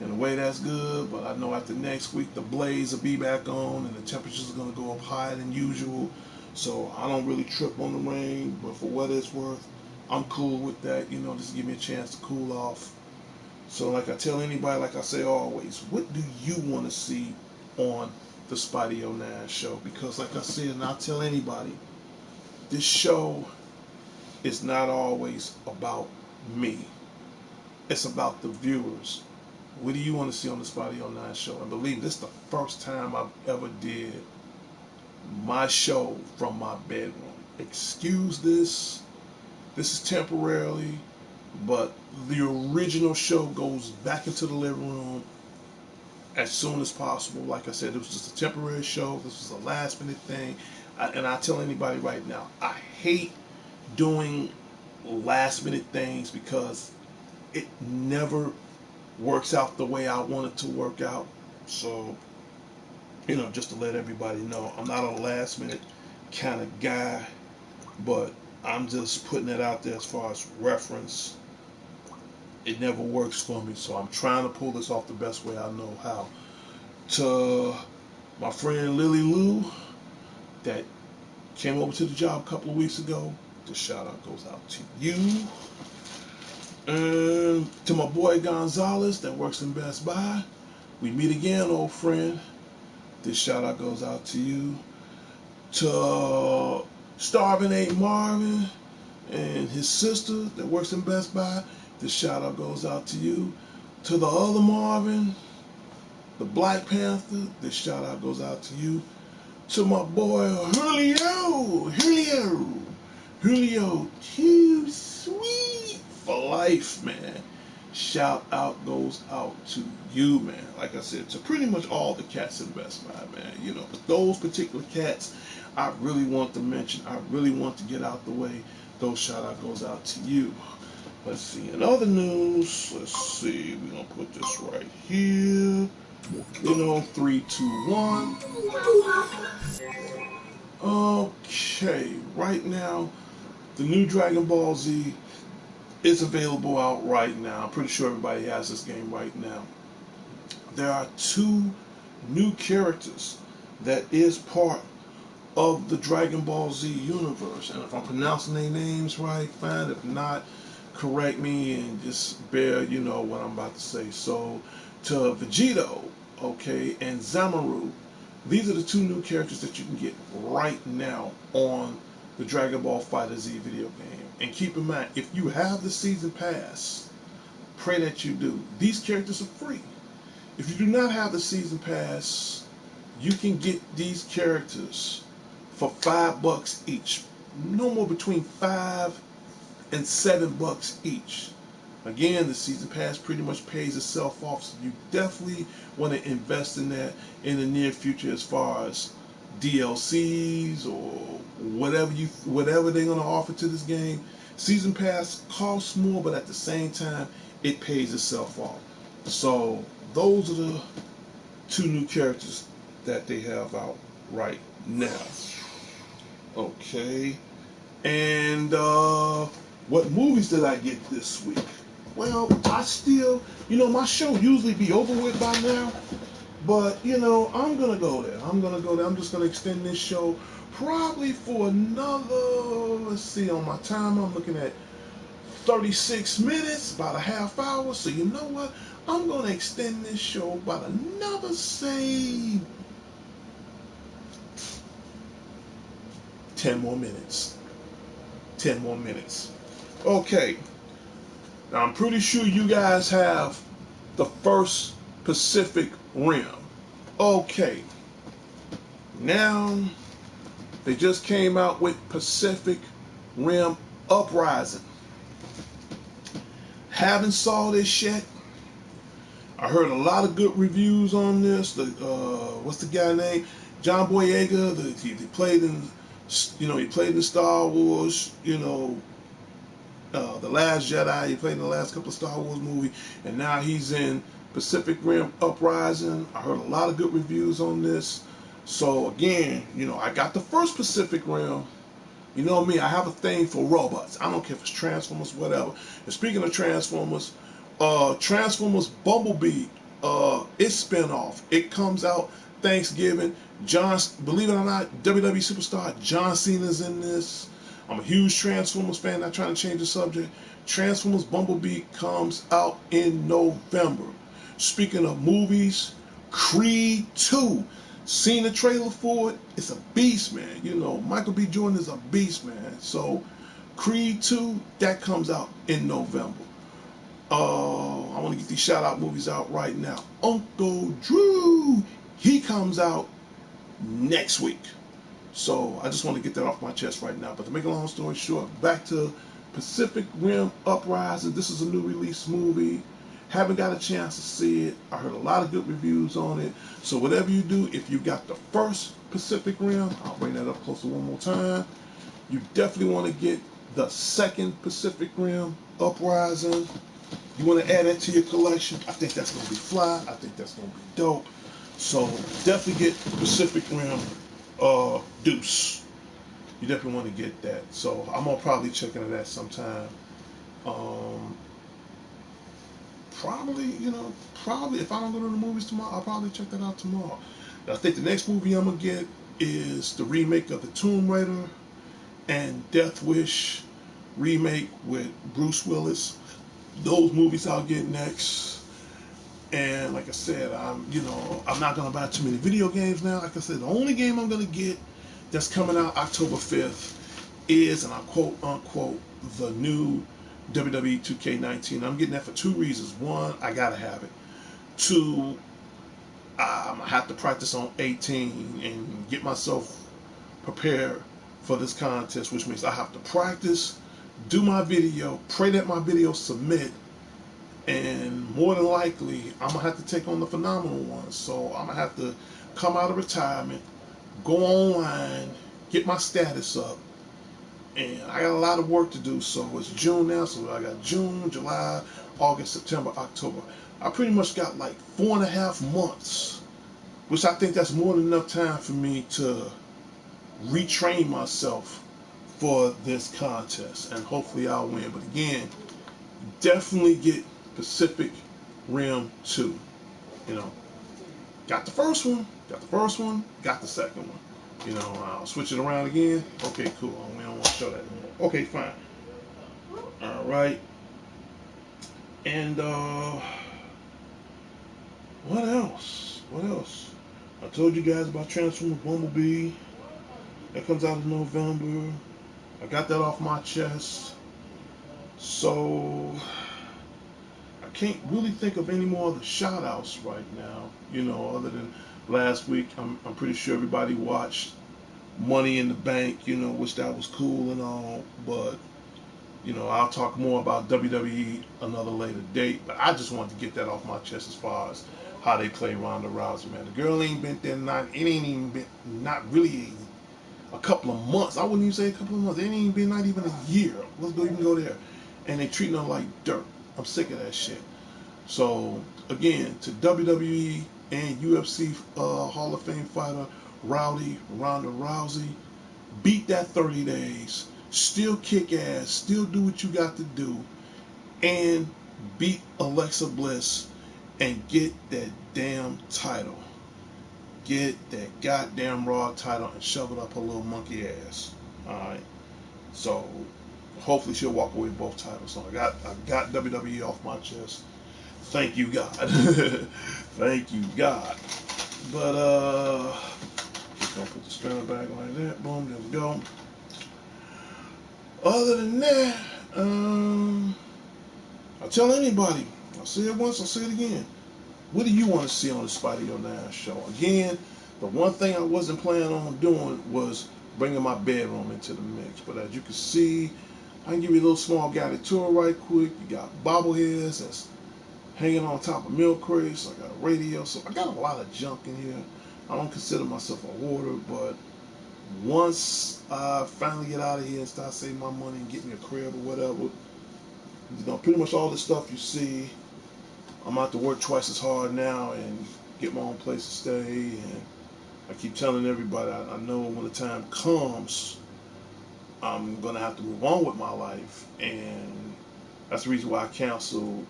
A: in a way that's good, but I know after next week the blaze will be back on and the temperatures are gonna go up higher than usual. So I don't really trip on the rain, but for what it's worth, I'm cool with that. Just give me a chance to cool off. So like I tell anybody, like I say always, what do you want to see on the Spidey 09 show? Because like I said, and I'll tell anybody, this show is not always about me. It's about the viewers. What do you want to see on the Spotty 09 show? And believe this is the first time I've ever did my show from my bedroom. Excuse this. This is temporarily, but the original show goes back into the living room as soon as possible. Like I said, it was just a temporary show. This was a last minute thing. And I tell anybody right now, I hate doing last minute things because it never works out the way I want it to work out. So, just to let everybody know, I'm not a last minute kind of guy, but I'm just putting it out there as far as reference. It never works for me, so I'm trying to pull this off the best way I know how. To my friend Lily Lou, that came over to the job a couple of weeks ago, the shout out goes out to you. And to my boy Gonzalez that works in Best Buy, we meet again, old friend. This shout out goes out to you. To Starving Ain't Marvin and his sister that works in Best Buy, this shout out goes out to you. To the other Marvin, the Black Panther, this shout out goes out to you. To my boy Julio, too sweet for life, man. Shout out goes out to you, man. Like I said, to pretty much all the cats in Best Buy, man. But those particular cats, I really want to mention. I really want to get out the way. Those shout out goes out to you. Let's see. In other news, let's see. We're gonna put this right here. 3, 2, 1. Okay, right now, the new Dragon Ball Z is available out right now. I'm pretty sure everybody has this game right now. There are two new characters that is part of the Dragon Ball Z universe. And if I'm pronouncing their names right, fine. If not, correct me and just bear, what I'm about to say. So, to Vegito, okay, and Zamaru, these are the two new characters that you can get right now on the Dragon Ball FighterZ video game. And keep in mind, if you have the season pass, pray that you do. These characters are free. If you do not have the season pass, you can get these characters for $5 each. No more, between $5 and $7 each. Again, the season pass pretty much pays itself off, so you definitely want to invest in that in the near future as far as DLCs or whatever they're gonna offer to this game. Season pass costs more, but at the same time, it pays itself off. So those are the two new characters that they have out right now. Okay, and what movies did I get this week? Well, I still, my show usually be over with by now, but I'm gonna go there. I'm just gonna extend this show probably for another. Let's see, on my timer, I'm looking at 36 minutes, about a half hour. So you know what? I'm gonna extend this show about another, say, 10 more minutes. 10 more minutes. Okay. Now, I'm pretty sure you guys have the first Pacific Rim. Okay. Now, they just came out with Pacific Rim Uprising. Haven't saw this yet. I heard a lot of good reviews on this. What's the guy name? John Boyega. He played in, he played in Star Wars. The Last Jedi. He played in the last couple of Star Wars movies, and now he's in Pacific Rim Uprising. I heard a lot of good reviews on this. So again, I got the first Pacific Rim. You know me, I have a thing for robots. I don't care if it's Transformers, whatever. And speaking of Transformers, Transformers Bumblebee, its spinoff. It comes out Thanksgiving. Believe it or not, WWE superstar John Cena's in this. I'm a huge Transformers fan, not trying to change the subject. Transformers Bumblebee comes out in November. Speaking of movies, Creed 2. Seen the trailer for it? It's a beast, man. Michael B. Jordan is a beast, man. So, Creed 2, that comes out in November. I want to get these shout-out movies out right now. Uncle Drew, he comes out next week. So, I just want to get that off my chest right now. But to make a long story short, back to Pacific Rim Uprising. This is a new release movie. Haven't got a chance to see it. I heard a lot of good reviews on it. So whatever you do, if you got the first Pacific Rim, I'll bring that up closer one more time. You definitely want to get the second Pacific Rim Uprising. You want to add that to your collection. I think that's going to be fly. I think that's going to be dope. So definitely get Pacific Rim Deuce. You definitely want to get that. So I'm going to probably check into that sometime. Probably if I don't go to the movies tomorrow, I'll probably check that out tomorrow. I think the next movie I'm gonna get is the remake of the Tomb Raider and Death Wish remake with Bruce Willis. Those movies I'll get next. And like I said, I'm not gonna buy too many video games now. Like I said, the only game I'm gonna get that's coming out October 5th is, and I quote unquote, the new WWE 2K19. I'm getting that for two reasons. One, I gotta have it. Two, I'm gonna have to practice on 18 and get myself prepared for this contest, which means I have to practice, do my video, pray that my video submit, and more than likely I'm gonna have to take on the phenomenal one. So I'm gonna have to come out of retirement, go online, get my status up. And I got a lot of work to do, so it's June now, so I got June, July, August, September, October. I pretty much got like 4.5 months, which I think that's more than enough time for me to retrain myself for this contest, and hopefully I'll win. But again, definitely get Pacific Rim 2. got the first one, got the second one. You know, I'll switch it around again. Okay, cool. We don't want to show that anymore. Okay, fine. All right. And what else? What else? I told you guys about Transformers Bumblebee. That comes out in November. I got that off my chest. So I can't really think of any more of the shout outs right now, you know, other than last week. I'm pretty sure everybody watched Money in the Bank, you know, which that was cool and all, but you know, I'll talk more about WWE another later date, but I just wanted to get that off my chest as far as how they play Ronda Rousey, man. The girl ain't been there, it ain't even been, not really a couple of months. I wouldn't even say a couple of months. It ain't even been not even a year. Let's go even go there. And they treating her like dirt. I'm sick of that shit. So, again, to WWE and UFC Hall of Fame fighter Ronda Rousey, beat that 30 days, still kick ass, still do what you got to do, and beat Alexa Bliss and get that damn title. Get that goddamn Raw title and shove it up her little monkey ass. Alright? So hopefully she'll walk away with both titles. So I got WWE off my chest. Thank you, God. Thank you, God. But just gonna put the spinner back like that. Boom, there we go. Other than that, I'll tell anybody. I'll say it once, I'll say it again. What do you want to see on the Spidey on Nash show? Again, the one thing I wasn't planning on doing was bringing my bedroom into the mix. But as you can see, I can give you a little small guided tour right quick. You got bobbleheads that's hanging on top of milk crates. I got a radio. So I got a lot of junk in here. I don't consider myself a hoarder, but once I finally get out of here and start saving my money and get me a crib or whatever, you know, pretty much all the stuff you see, I'm out to work twice as hard now and get my own place to stay. And I keep telling everybody, I know when the time comes, I'm going to have to move on with my life. And that's the reason why I canceled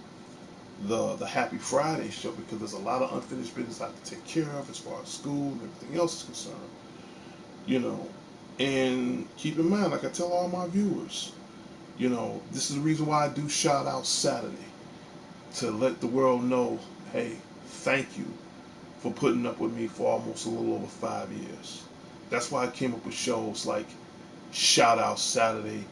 A: the Happy Friday show, because there's a lot of unfinished business I have to take care of as far as school and everything else is concerned. You know, and keep in mind, like I tell all my viewers, you know, this is the reason why I do shout out Saturday, to let the world know, hey, thank you for putting up with me for almost a little over 5 years. That's why I came up with shows like Shout Out Saturday,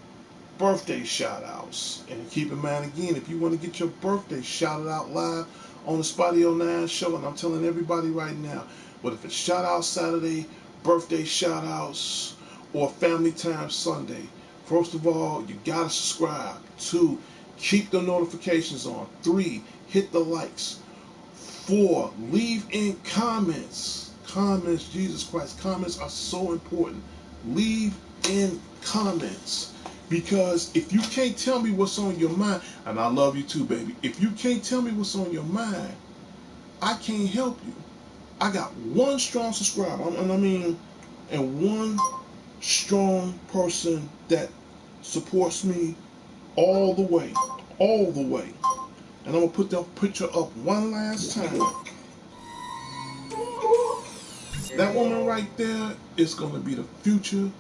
A: birthday shout outs. And keep in mind again, if you want to get your birthday shouted out live on the Spotty 09 show, and I'm telling everybody right now, but if it's Shout Out Saturday, birthday shout outs, or Family Time Sunday, first of all, you gotta subscribe. 2, keep the notifications on. 3, hit the likes. 4, leave in comments. Comments, Jesus Christ, comments are so important. Leave in comments. Because if you can't tell me what's on your mind, and I love you too, baby. If you can't tell me what's on your mind, I can't help you. I got one strong subscriber, and I mean, and one strong person that supports me all the way, all the way. And I'm gonna put that picture up one last time. That woman right there is gonna be the future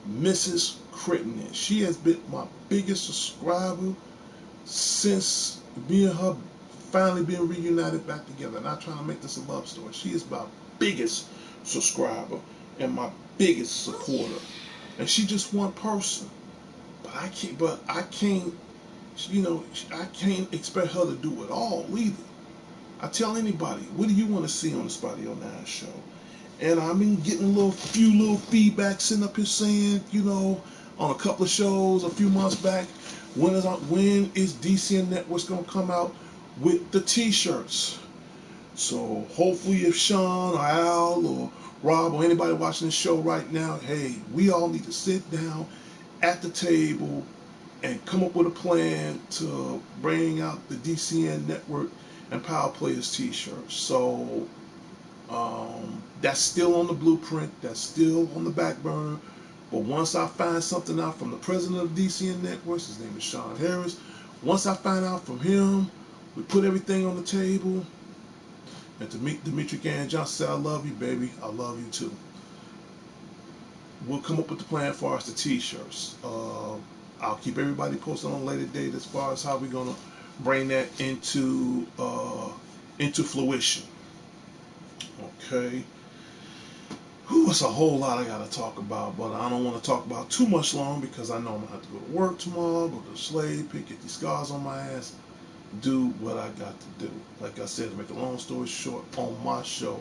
A: Mrs. Crittenden. She has been my biggest subscriber since me and her finally being reunited back together. Not trying to make this a love story. She is my biggest subscriber and my biggest supporter. And she just one person. But I can't, you know, I can't expect her to do it all either. I tell anybody, what do you want to see on the Spotty 09 show? And I've been getting a few little feedback sitting up here saying, you know, on a couple of shows a few months back, when is D.C.N Networks going to come out with the t-shirts? So hopefully if Sean or Al or Rob or anybody watching this show right now, hey, we all need to sit down at the table and come up with a plan to bring out the D.C.N Network and Power Players t-shirts. So that's still on the blueprint. That's still on the back burner. But once I find something out from the president of D.C.N Networks, his name is Sean Harris. Once I find out from him, we put everything on the table. And to meet Dimitri Gann Johnson, say I love you, baby. I love you too. We'll come up with the plan as far as the t-shirts. I'll keep everybody posted on a later date as far as how we're gonna bring that into fruition. Okay. Whew, it's a whole lot I gotta talk about, but I don't want to talk about too much long because I know I'm gonna have to go to work tomorrow, go to the slave pit, get these scars on my ass, do what I got to do. Like I said, to make a long story short, on my show,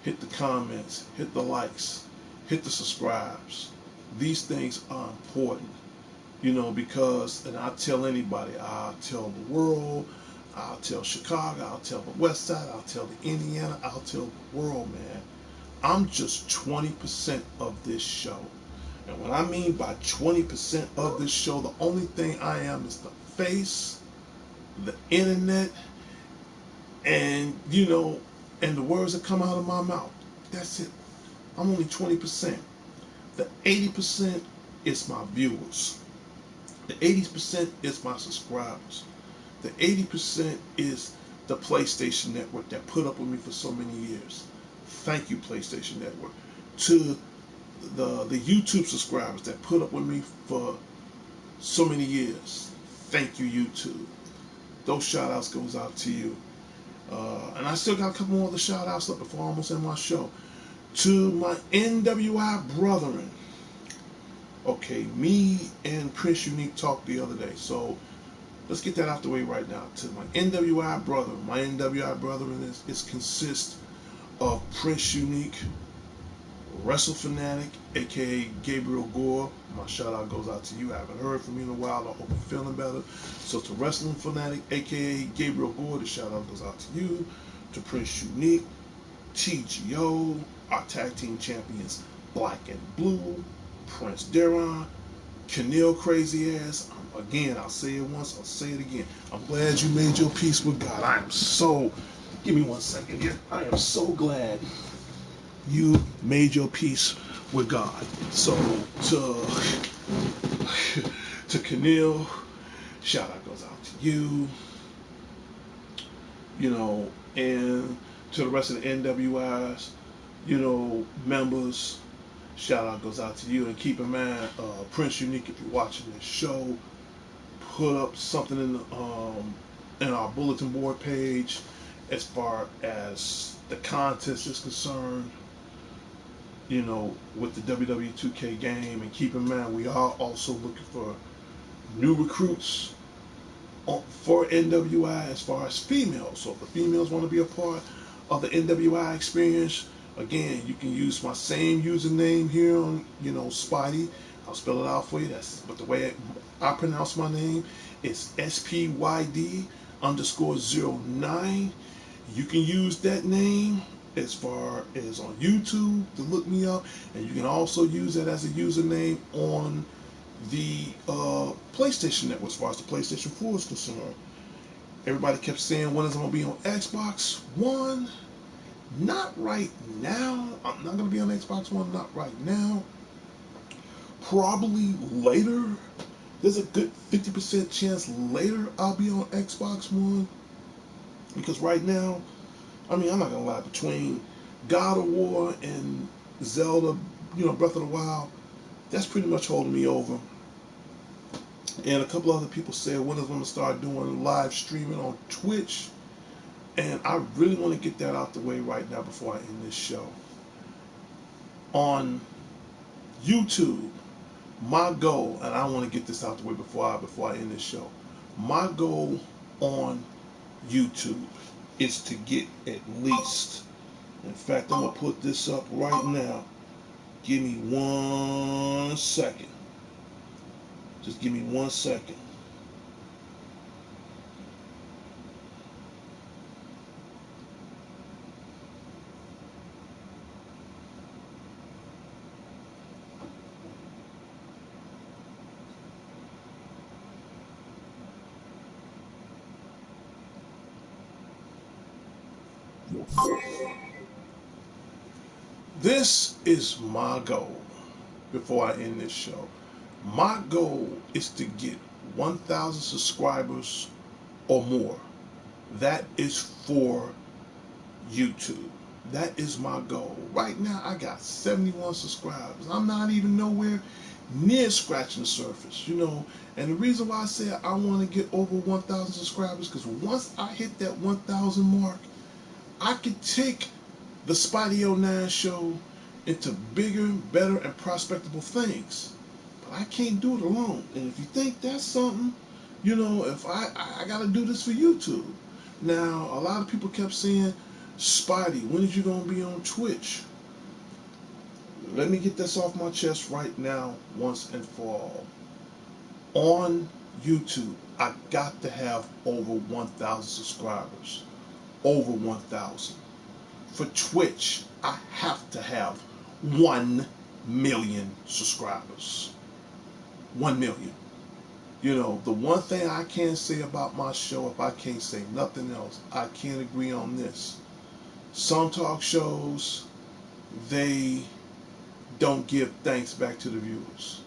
A: hit the comments, hit the likes, hit the subscribes. These things are important, because, and I tell anybody, I'll tell the world, I'll tell Chicago, I'll tell the West Side, I'll tell the Indiana, I'll tell the world, man. I'm just 20% of this show. And what I mean by 20% of this show, the only thing I am is the face, the internet, and and the words that come out of my mouth. That's it. I'm only 20%. The 80% is my viewers. The 80% is my subscribers. The 80% is the PlayStation Network that put up with me for so many years. Thank you, PlayStation Network. To the YouTube subscribers that put up with me for so many years. Thank you, YouTube. Those shout outs goes out to you. And I still got a couple more other shout outs up before I almost end my show. To my NWI brethren. Okay, me and Prince Unique talked the other day. So let's get that out the way right now. To my NWI brethren. My NWI brethren consists of Prince Unique, Wrestle Fanatic, aka Gabriel Gore. My shout out goes out to you. I haven't heard from you in a while. I hope you're feeling better. So to Wrestling Fanatic, aka Gabriel Gore, the shout out goes out to you. To Prince Unique, TGO, our tag team champions, Black and Blue, Prince Deron, Keneal Crazy Ass. Again, I'll say it once, I'll say it again. I'm glad you made your peace with God. I am so. Give me 1 second here. I am so glad you made your peace with God. So to Keneal, shout out goes out to you. And to the rest of the NWIs, members, shout out goes out to you. And keep in mind, Prince Unique, if you're watching this show, put up something in our bulletin board page as far as the contest is concerned. With the WWE 2K game, and keep in mind we are also looking for new recruits for NWI as far as females. So if the females want to be a part of the NWI experience, again, you can use my same username here on, Spidey. I'll spell it out for you. But the way I pronounce my name is SPYD_09. You can use that name as far as on YouTube to look me up, and you can also use that as a username on the PlayStation Network as far as the PlayStation 4 is concerned. Everybody kept saying, when is it going to be on Xbox One? Not right now. I'm not going to be on Xbox One, not right now. Probably later. There's a good 50% chance later I'll be on Xbox One. Because right now, I'm not going to lie, between God of War and Zelda, Breath of the Wild, that's pretty much holding me over. And a couple other people said, when is going to start doing live streaming on Twitch? And I really want to get that out the way right now before I end this show. On YouTube, my goal, and I want to get this out the way before I end this show. My goal on YouTube is to get at least, in fact, I'm going to put this up right now. Give me 1 second. Just give me 1 second. This is my goal before I end this show. My goal is to get 1,000 subscribers or more. That is for YouTube. That is my goal. Right now, I got 71 subscribers. I'm not even nowhere near scratching the surface, you know. And the reason why I say I want to get over 1,000 subscribers, because once I hit that 1,000 mark, I could take the Spidey09 show into bigger, better, and prospectable things. But I can't do it alone. And if you think that's something, you know, if I got to do this for YouTube. Now, a lot of people kept saying, Spidey, when is you going to be on Twitch? Let me get this off my chest right now, once and for all. On YouTube, I got to have over 1,000 subscribers. Over 1,000. For Twitch, I have to have 1 million subscribers. 1 million. You know, the one thing I can't say about my show, if I can't say nothing else, I can't agree on this. Some talk shows, they don't give thanks back to the viewers.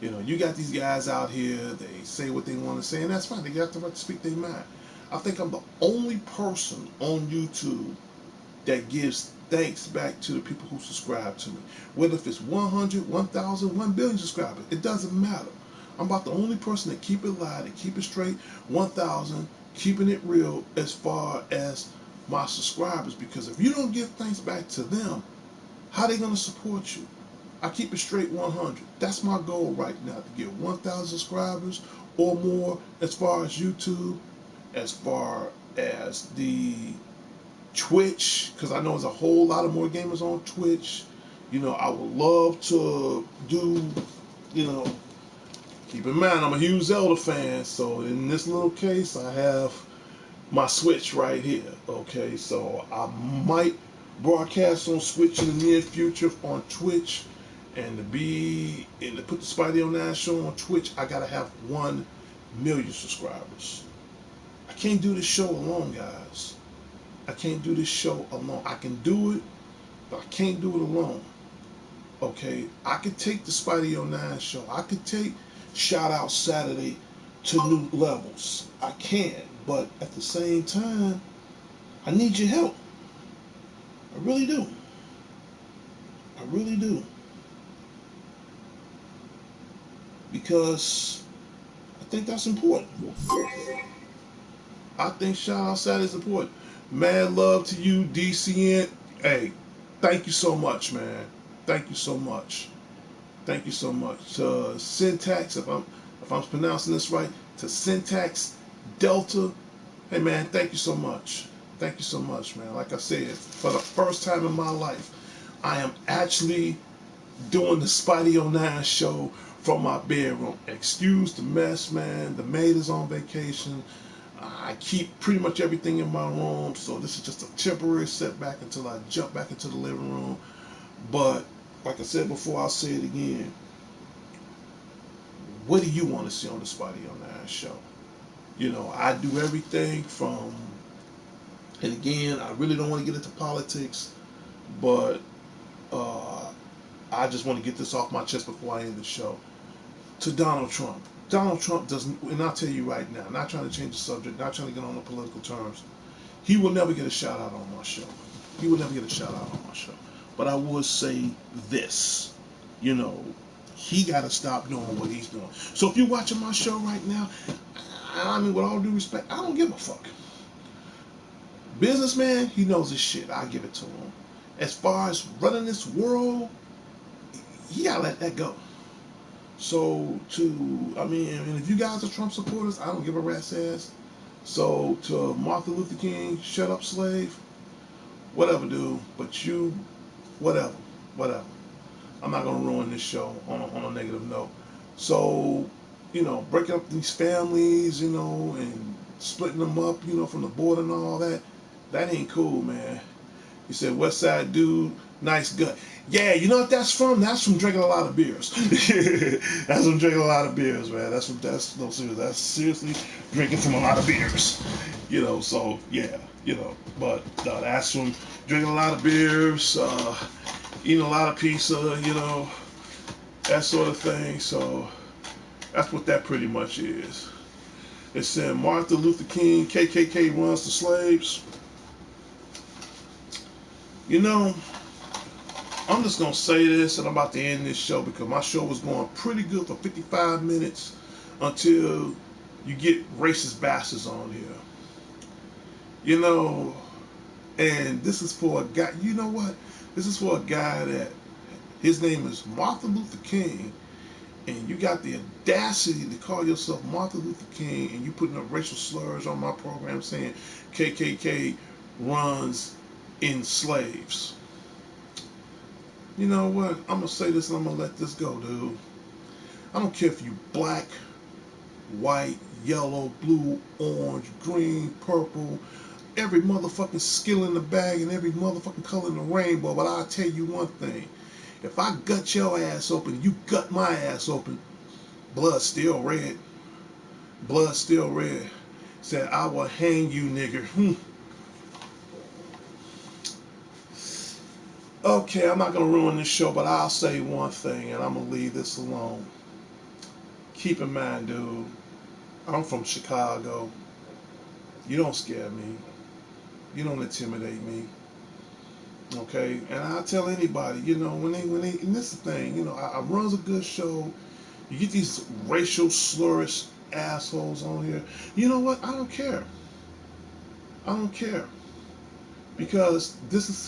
A: You know, you got these guys out here, they say what they want to say, and that's fine. They got the right to speak their mind. I think I'm the only person on YouTube that gives thanks back to the people who subscribe to me. Whether if it's 100, 1,000, 1 billion subscribers, it doesn't matter. I'm about the only person that keep it live, that keep it straight, 1,000, keeping it real as far as my subscribers. Because if you don't give thanks back to them, how are they going to support you? I keep it straight 100. That's my goal right now, to get 1,000 subscribers or more as far as YouTube, as far as the Twitch, because I know there's a whole lot of more gamers on Twitch. You know, I would love to do, you know, keep in mind I'm a huge Zelda fan, so in this little case I have my Switch right here. Okay, so I might broadcast on Switch in the near future on Twitch, and to put the Spidey09 show on Twitch, I gotta have 1 million subscribers. I can't do this show alone, guys. I can't do this show alone. I can do it, but I can't do it alone. Okay, I could take the Spidey09 show. I could take Shout Out Saturday to new levels. I can, but at the same time, I need your help. I really do. I really do. Because I think that's important. I think Shout Out Saturday is important. Mad love to you, D.C.N. Hey, thank you so much, man. Thank you so much. Thank you so much. Syntax, if I'm pronouncing this right, to Syntax Delta. Hey man, thank you so much. Thank you so much, man. Like I said, for the first time in my life, I am actually doing the Spidey09 show from my bedroom. Excuse the mess, man. The maid is on vacation. I keep pretty much everything in my room, so this is just a temporary setback until I jump back into the living room. But like I said before, I'll say it again. What do you want to see on the Spidey09 show? You know, I do everything from, and again, I really don't want to get into politics, but I just want to get this off my chest before I end the show. To Donald Trump. Donald Trump doesn't, and I'll tell you right now, not trying to change the subject, not trying to get on the political terms, he will never get a shout out on my show. He will never get a shout out on my show. But I would say this, you know, he got to stop doing what he's doing. So if you're watching my show right now, I mean, with all due respect, I don't give a fuck. Businessman, he knows his shit. I give it to him. As far as running this world, he gotta let that go. So and if you guys are Trump supporters, I don't give a rat's ass. So to Martin Luther King, shut up, slave. Whatever, dude. But you, whatever. I'm not gonna ruin this show on a negative note. So, you know, breaking up these families, you know, and splitting them up, you know, from the border and all that, that ain't cool, man. He said, West Side dude, nice gut. Yeah, you know what that's from? That's from drinking a lot of beers. That's from drinking a lot of beers, man. That's seriously drinking from a lot of beers. You know, so yeah, you know, but no, that's from drinking a lot of beers, eating a lot of pizza, you know, that sort of thing. So that's what that pretty much is. It said Martin Luther King, KKK runs the slaves. You know, I'm just gonna say this, and I'm about to end this show because my show was going pretty good for 55 minutes until you get racist bastards on here. You know, and this is for a guy. You know what? This is for a guy that his name is Martin Luther King, and you got the audacity to call yourself Martin Luther King, and you putting up racial slurs on my program saying KKK runs in slaves. You know what? I'm gonna say this and I'm gonna let this go, dude. I don't care if you black, white, yellow, blue, orange, green, purple, every motherfucking skill in the bag and every motherfucking color in the rainbow. But I'll tell you one thing: if I gut your ass open, you gut my ass open. Blood still red. Blood still red. Said I will hang you, nigger. Okay, I'm not gonna ruin this show, but I'll say one thing, and I'm gonna leave this alone. Keep in mind, dude, I'm from Chicago. You don't scare me. You don't intimidate me. Okay, and I tell anybody, you know, when they, and this is the thing, you know, I runs a good show. You get these racial slurish assholes on here. You know what? I don't care. I don't care because this is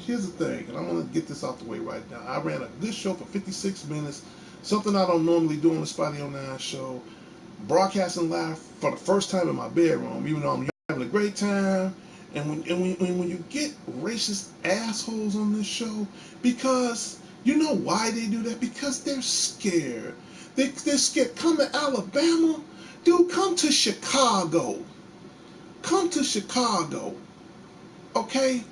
A: here's the thing, and I'm gonna get this out the way right now. I ran a good show for 56 minutes, something I don't normally do on the Spotty 09 show. Broadcasting live for the first time in my bedroom, even though I'm having a great time. And when you get racist assholes on this show, because you know why they do that? Because they're scared. They're scared. Come to Alabama, dude. Come to Chicago. Come to Chicago. Okay,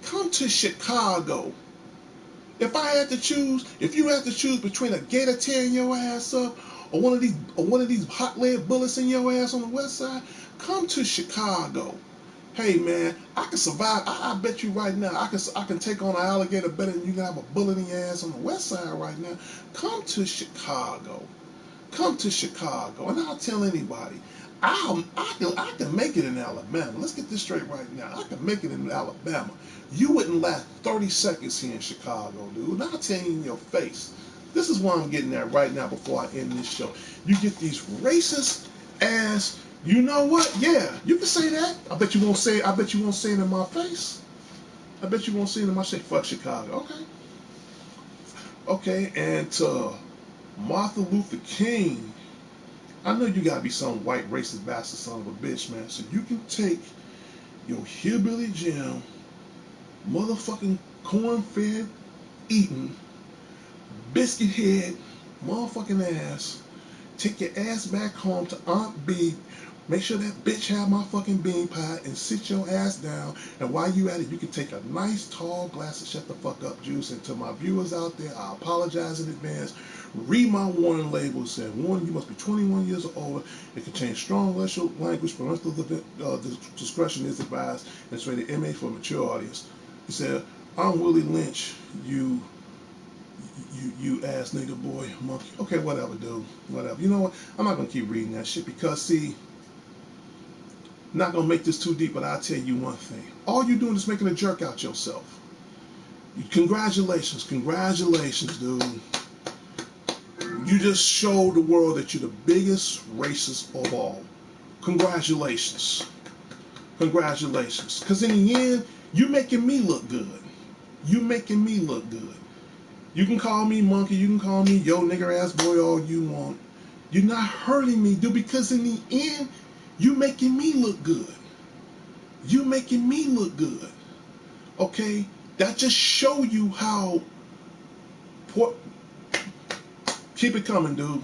A: come to Chicago. If you had to choose between a gator tearing your ass up or one of these hot lead bullets in your ass on the west side, come to Chicago. Hey man, I can survive. I bet you right now, I can take on an alligator better than you can have a bullet in your ass on the west side right now. Come to Chicago. Come to Chicago, and I'll tell anybody, I can make it in Alabama. Let's get this straight right now. I can make it in Alabama. You wouldn't last 30 seconds here in Chicago, dude. And I'll tell you in your face. This is why I'm getting at right now before I end this show. You get these racist ass. You know what? Yeah, you can say that. I bet you won't say. I bet you won't say it in my face. I bet you won't say it in my face. Fuck Chicago. Okay. Okay. And to Martin Luther King, I know you gotta be some white racist bastard son of a bitch, man. So you can take your hillbilly Jim, motherfucking corn-fed eating, biscuit head, motherfucking ass, take your ass back home to Aunt B. Make sure that bitch have my fucking bean pie and sit your ass down. And while you at it, you can take a nice tall glass of shut the fuck up juice. And to my viewers out there, I apologize in advance. Read my warning label. It said, warning, you must be 21 years or older. It contains strong racial language. Parental discretion is advised. And it's rated MA for a mature audience. He said, I'm Willie Lynch, you ass nigga boy monkey. Okay, whatever, dude. Whatever. You know what? I'm not gonna keep reading that shit because see, not gonna make this too deep, but I'll tell you one thing. All you're doing is making a jerk out yourself. Congratulations, dude. You just showed the world that you're the biggest racist of all. Congratulations. Congratulations. Because in the end, you're making me look good. You making me look good. You can call me monkey, you can call me yo nigger ass boy all you want. You're not hurting me, dude, because in the end, you making me look good. You making me look good. Okay? That just show you how poor. Keep it coming, dude.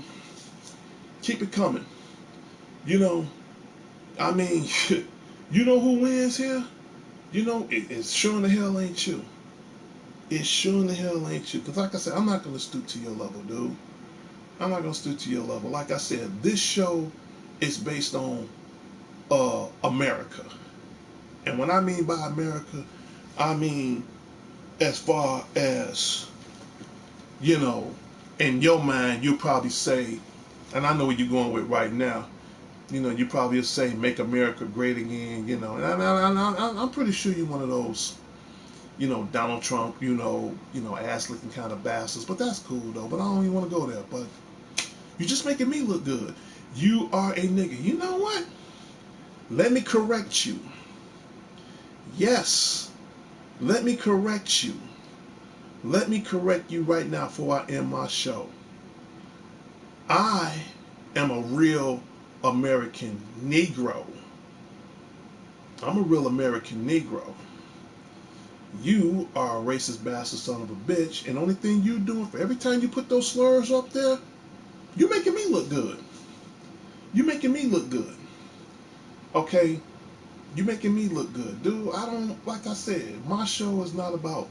A: Keep it coming. You know, I mean, you know who wins here? You know, it's sure in the hell ain't you. It sure in the hell ain't you. Because like I said, I'm not going to stoop to your level, dude. I'm not going to stoop to your level. Like I said, this show is based on America. And when I mean by America, I mean as far as, you know, in your mind, you'll probably say, and I know what you're going with right now, you know, you probably say, make America great again, you know. And I'm pretty sure you're one of those Donald Trump, ass licking kind of bastards. But that's cool though. But I don't even want to go there. But you're just making me look good. You are a nigga. You know what? Let me correct you. Yes. Let me correct you. Let me correct you right now before I end my show. I am a real American Negro. I'm a real American Negro. You are a racist bastard son of a bitch, and the only thing you doing for every time you put those slurs up there, you making me look good. You making me look good. Okay? You making me look good. Dude, I don't, like I said, my show is not about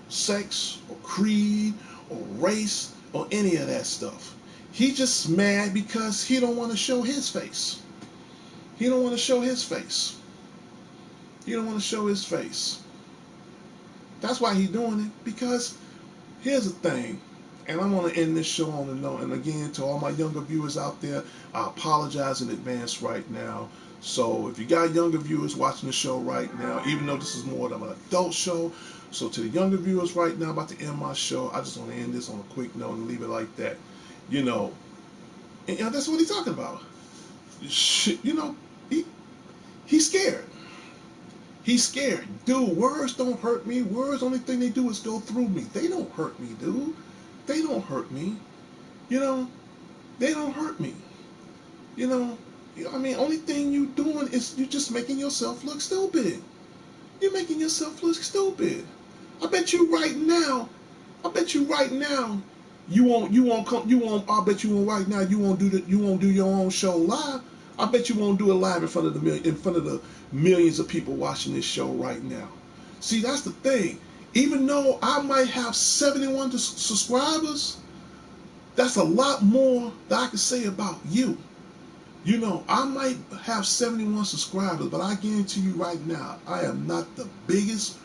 A: sex or creed or race or any of that stuff. He just mad because he don't want to show his face. He don't want to show his face. He don't want to show his face. That's why he's doing it. Because here's the thing, and I want to end this show on a note. And again, to all my younger viewers out there, I apologize in advance right now. So if you got younger viewers watching the show right now, even though this is more of an adult show, so to the younger viewers right now, about to end my show, I just want to end this on a quick note and leave it like that. You know, and that's what he's talking about. You know, he's scared. He's scared. Dude, words don't hurt me. Words, only thing they do is go through me. They don't hurt me, dude. They don't hurt me. You know, they don't hurt me. You know, I mean, only thing you doing is you just making yourself look stupid. You're making yourself look stupid. I bet you right now, I bet you right now, I bet you won't right now, you won't do your own show live. I bet you won't do it live in front of the millions of people watching this show right now. See, that's the thing. Even though I might have 71 subscribers, that's a lot more that I can say about you. You know, I might have 71 subscribers, but I guarantee you right now, I am not the biggest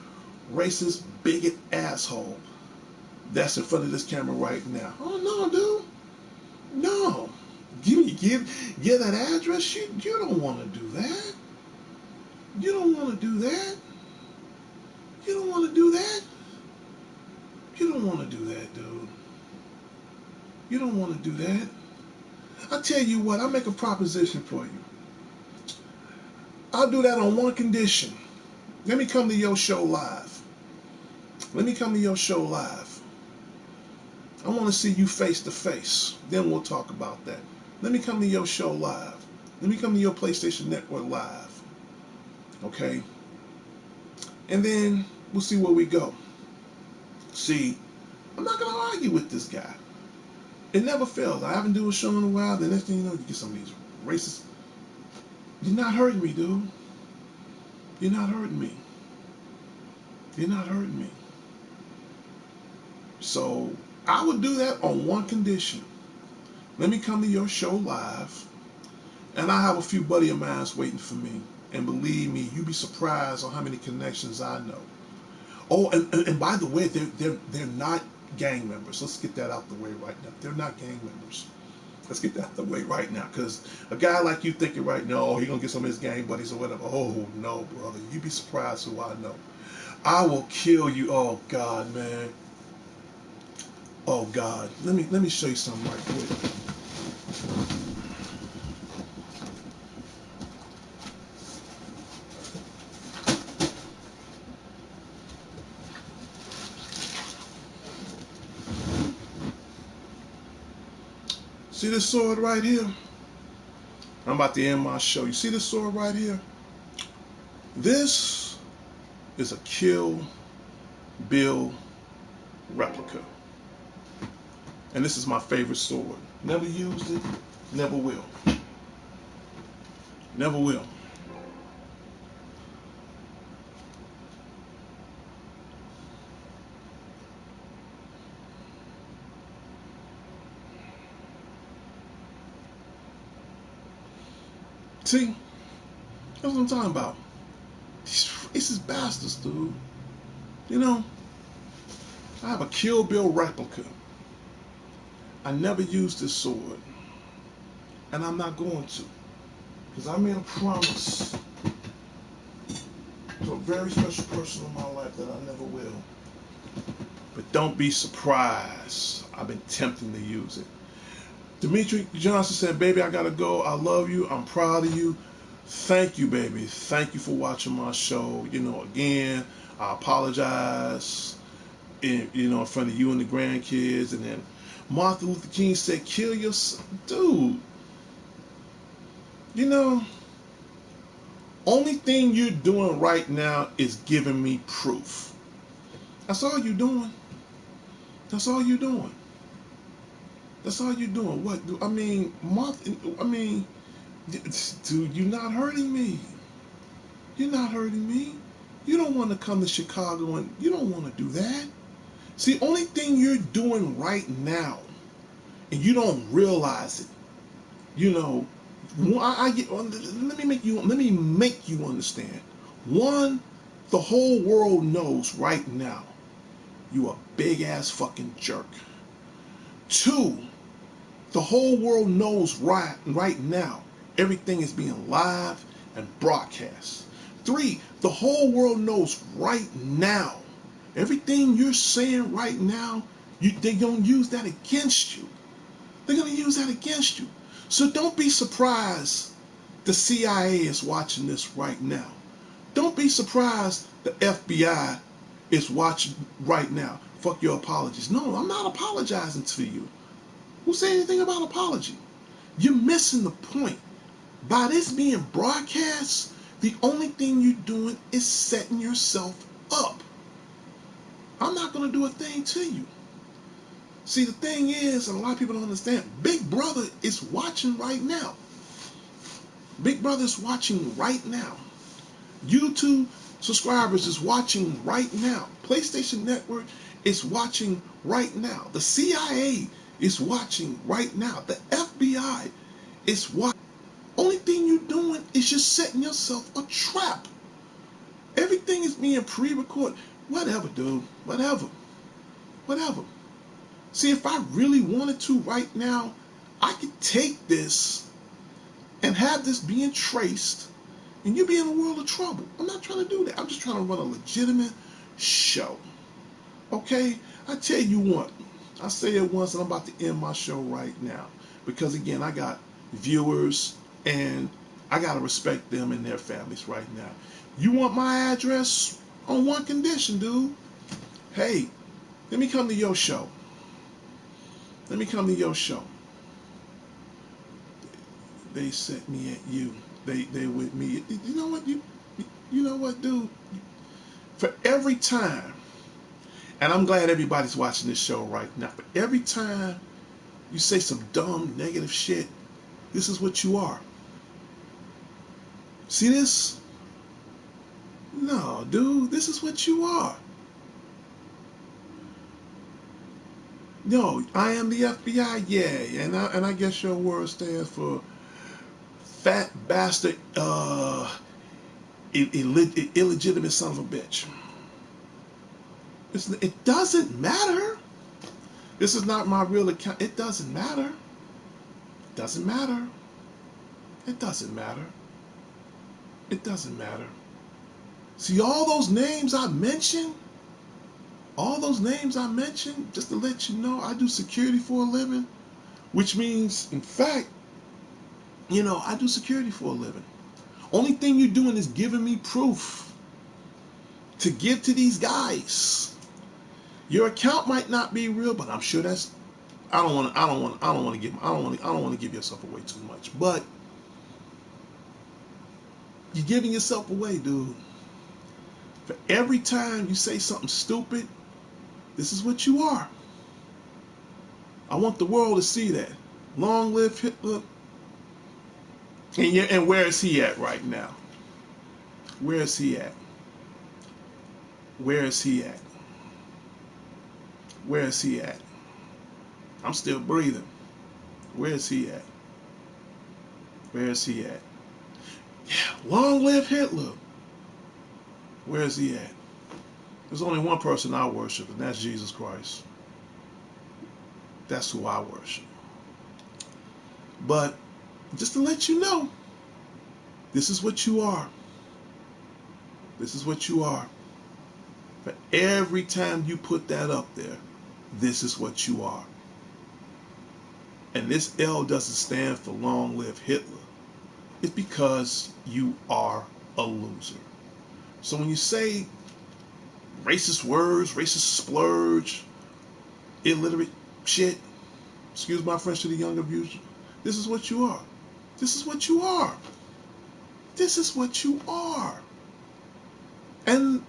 A: racist, bigot asshole that's in front of this camera right now. Oh no, dude. No. Give that address. You don't want to do that. You don't want to do that. You don't want to do that. You don't want to do that, dude. You don't want to do that. I tell you what, I'll make a proposition for you. I'll do that on one condition. Let me come to your show live. Let me come to your show live. I want to see you face to face. Then we'll talk about that. Let me come to your show live. Let me come to your PlayStation Network live. Okay? And then we'll see where we go. See, I'm not going to argue with this guy. It never fails. I haven't done a show in a while. The next thing you know, you get some of these racist. You're not hurting me, dude. You're not hurting me. You're not hurting me. So I would do that on one condition. Let me come to your show live, and I have a few buddy of mine waiting for me. And believe me, you'd be surprised on how many connections I know. Oh, and by the way, they're not gang members. Let's get that out the way right now. They're not gang members. Let's get that out the way right now. Because a guy like you thinking right now, oh, he's going to get some of his gang buddies or whatever. Oh, no, brother. You'd be surprised who I know. I will kill you. Oh, God, man. Oh, God. Let me show you something right quick. See this sword right here? I'm about to end my show. You see this sword right here? This is a Kill Bill replica. And this is my favorite sword. Never used it, never will. Never will. See? That's what I'm talking about. These racist bastards, dude. You know, I have a Kill Bill replica. I never used this sword. And I'm not going to. Because I made a promise to a very special person in my life that I never will. But don't be surprised. I've been tempting to use it. Dimitri Johnson said, baby, I gotta go. I love you. I'm proud of you. Thank you, baby. Thank you for watching my show. Again, I apologize, in front of you and the grandkids. And then Martin Luther King said, kill yourself. Dude, only thing you're doing right now is giving me proof. That's all you're doing. That's all you're doing. That's all you're doing. What? Dude, you're not hurting me. You're not hurting me. You don't want to come to Chicago, and you don't want to do that. See, only thing you're doing right now, and you don't realize it. Let me make you understand. One, the whole world knows right now you a big ass fucking jerk. Two, the whole world knows right now everything is being live and broadcast. Three, the whole world knows right now everything you're saying right now, they're going to use that against you. They're going to use that against you. So don't be surprised the CIA is watching this right now. Don't be surprised the FBI is watching right now. Fuck your apologies. No, I'm not apologizing to you. Who said anything about apology? You're missing the point. By this being broadcast, the only thing you're doing is setting yourself up. I'm not going to do a thing to you. See, the thing is, and a lot of people don't understand, Big Brother is watching right now. Big Brother is watching right now. YouTube subscribers is watching right now. PlayStation Network is watching right now. The CIA is watching right now. The FBI is watching. Only thing you're doing is just setting yourself a trap. Everything is being pre-recorded. Whatever, dude. Whatever. See, if I really wanted to right now, I could take this and have this being traced, and you'd be in a world of trouble. I'm not trying to do that. I'm just trying to run a legitimate show. Okay? I tell you what. I say it once, and I'm about to end my show right now. Because, again, I got viewers, and I got to respect them and their families right now. You want my address? On one condition, dude. Hey, let me come to your show. Let me come to your show. They set me at you. They with me. You know what? You know what, dude? For every time, and I'm glad everybody's watching this show right now, but every time you say some dumb, negative shit, this is what you are. See this? No, dude, this is what you are. No, I am the FBI, yeah, and I guess your word stands for fat bastard, illegitimate son of a bitch. It doesn't matter. This is not my real account. It doesn't matter. It doesn't matter. It doesn't matter. It doesn't matter. See, all those names I mentioned, just to let you know, I do security for a living, which means, in fact, I do security for a living. Only thing you're doing is giving me proof to give to these guys. Your account might not be real, but I'm sure that's. I don't want to give yourself away too much, but you're giving yourself away, dude. For every time you say something stupid, this is what you are. I want the world to see that. Long live Hitler. And where is he at right now? Where is he at? Where is he at? Where is he at? I'm still breathing. Where is he at? Where is he at? Yeah, long live Hitler. Where is he at? There's only one person I worship, and that's Jesus Christ. That's who I worship. But just to let you know, this is what you are. This is what you are. For every time you put that up there, this is what you are. And this L doesn't stand for long live Hitler. It's because you are a loser. So when you say racist words, racist splurge, illiterate shit, excuse my French to the younger viewers, this is what you are. This is what you are. This is what you are. And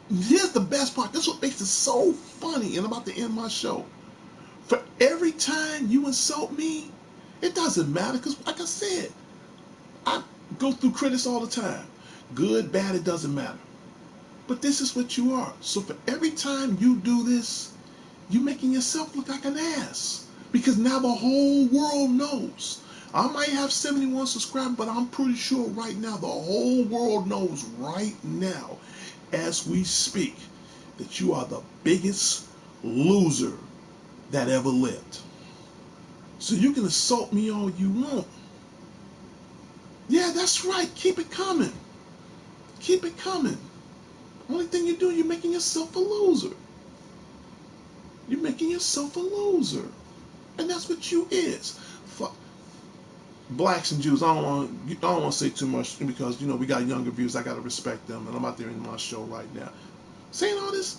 A: here's the best part. This is what makes it so funny, and I'm about to end my show. For every time you insult me, it doesn't matter, because like I said, I go through critics all the time. Good, bad, it doesn't matter. But this is what you are. So for every time you do this, you're making yourself look like an ass. Because now the whole world knows. I might have 71 subscribers, but I'm pretty sure right now the whole world knows right now, as we speak, that you are the biggest loser that ever lived. So you can assault me all you want. Yeah, that's right. Keep it coming. Keep it coming. Only thing you do, you're making yourself a loser. You're making yourself a loser. And that's what you is. Fuck. Blacks and Jews, I don't want to say too much, because, you know, we got younger viewers. I got to respect them. And I'm out there in my show right now saying all this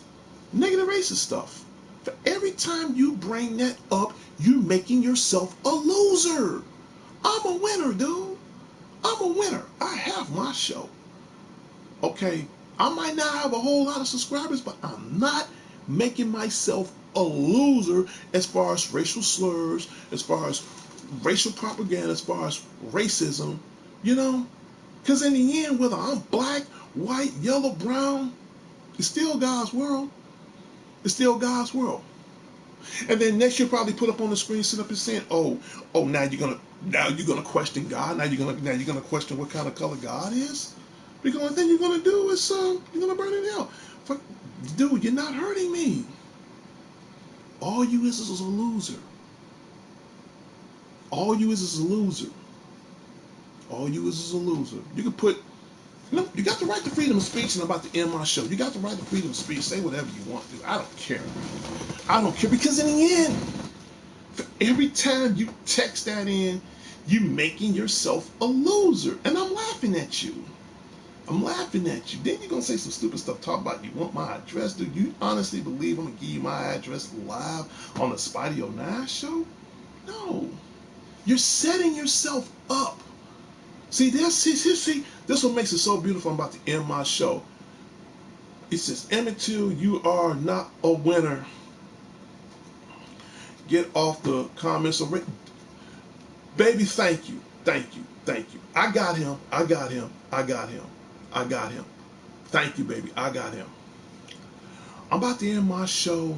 A: negative racist stuff. For every time you bring that up, you're making yourself a loser. I'm a winner, dude. I'm a winner. I have my show. Okay, I might not have a whole lot of subscribers, but I'm not making myself a loser as far as racial slurs, as far as racial propaganda, as far as racism, you know? Because in the end, whether I'm black, white, yellow, brown, it's still God's world. It's still God's world. And then next you'll probably put up on the screen, sit up and saying, oh, now you're gonna question God. Now you're gonna question what kind of color God is. Because the only thing you're gonna do is you're gonna burn in hell. Fuck, dude, you're not hurting me. All you is a loser. All you is a loser. All you is a loser. You can put, you got the right to freedom of speech, and I'm about to end my show. You got the right to freedom of speech. Say whatever you want to. I don't care. I don't care, because in the end, for every time you text that in, you making yourself a loser. And I'm laughing at you. I'm laughing at you. Then you're going to say some stupid stuff, talk about you want my address. Do you honestly believe I'm going to give you my address live on the Spidey 09 show? No. You're setting yourself up. See, this what makes it so beautiful. I'm about to end my show. It says, Emmett Till, you are not a winner. Get off the comments. Baby, thank you. Thank you. Thank you. I got him. I got him. I got him. I got him. Thank you, baby. I got him. I'm about to end my show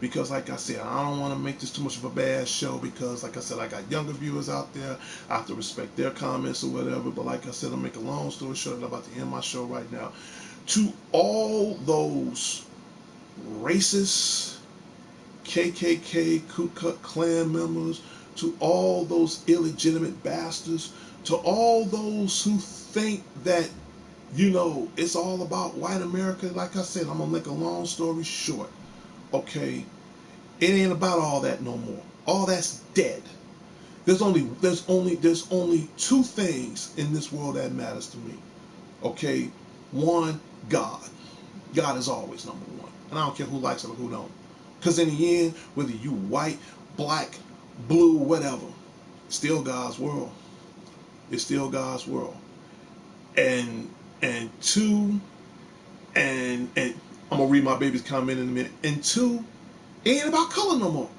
A: because, like I said, I don't want to make this too much of a bad show because, like I said, I got younger viewers out there. I have to respect their comments or whatever. But like I said, I'll make a long story short. I'm about to end my show right now. To all those racist KKK, Ku Klux Klan members, to all those illegitimate bastards, to all those who think that, you know, it's all about white America. Like I said, I'm going to make a long story short. Okay, it ain't about all that no more. All that's dead. There's only two things in this world that matters to me. Okay, one, God. God is always number one. And I don't care who likes it or who don't. Because in the end, whether you white, black, blue, whatever, it's still God's world. It's still God's world. And two, and I'm gonna read my baby's comment in a minute. And two, it ain't about color no more.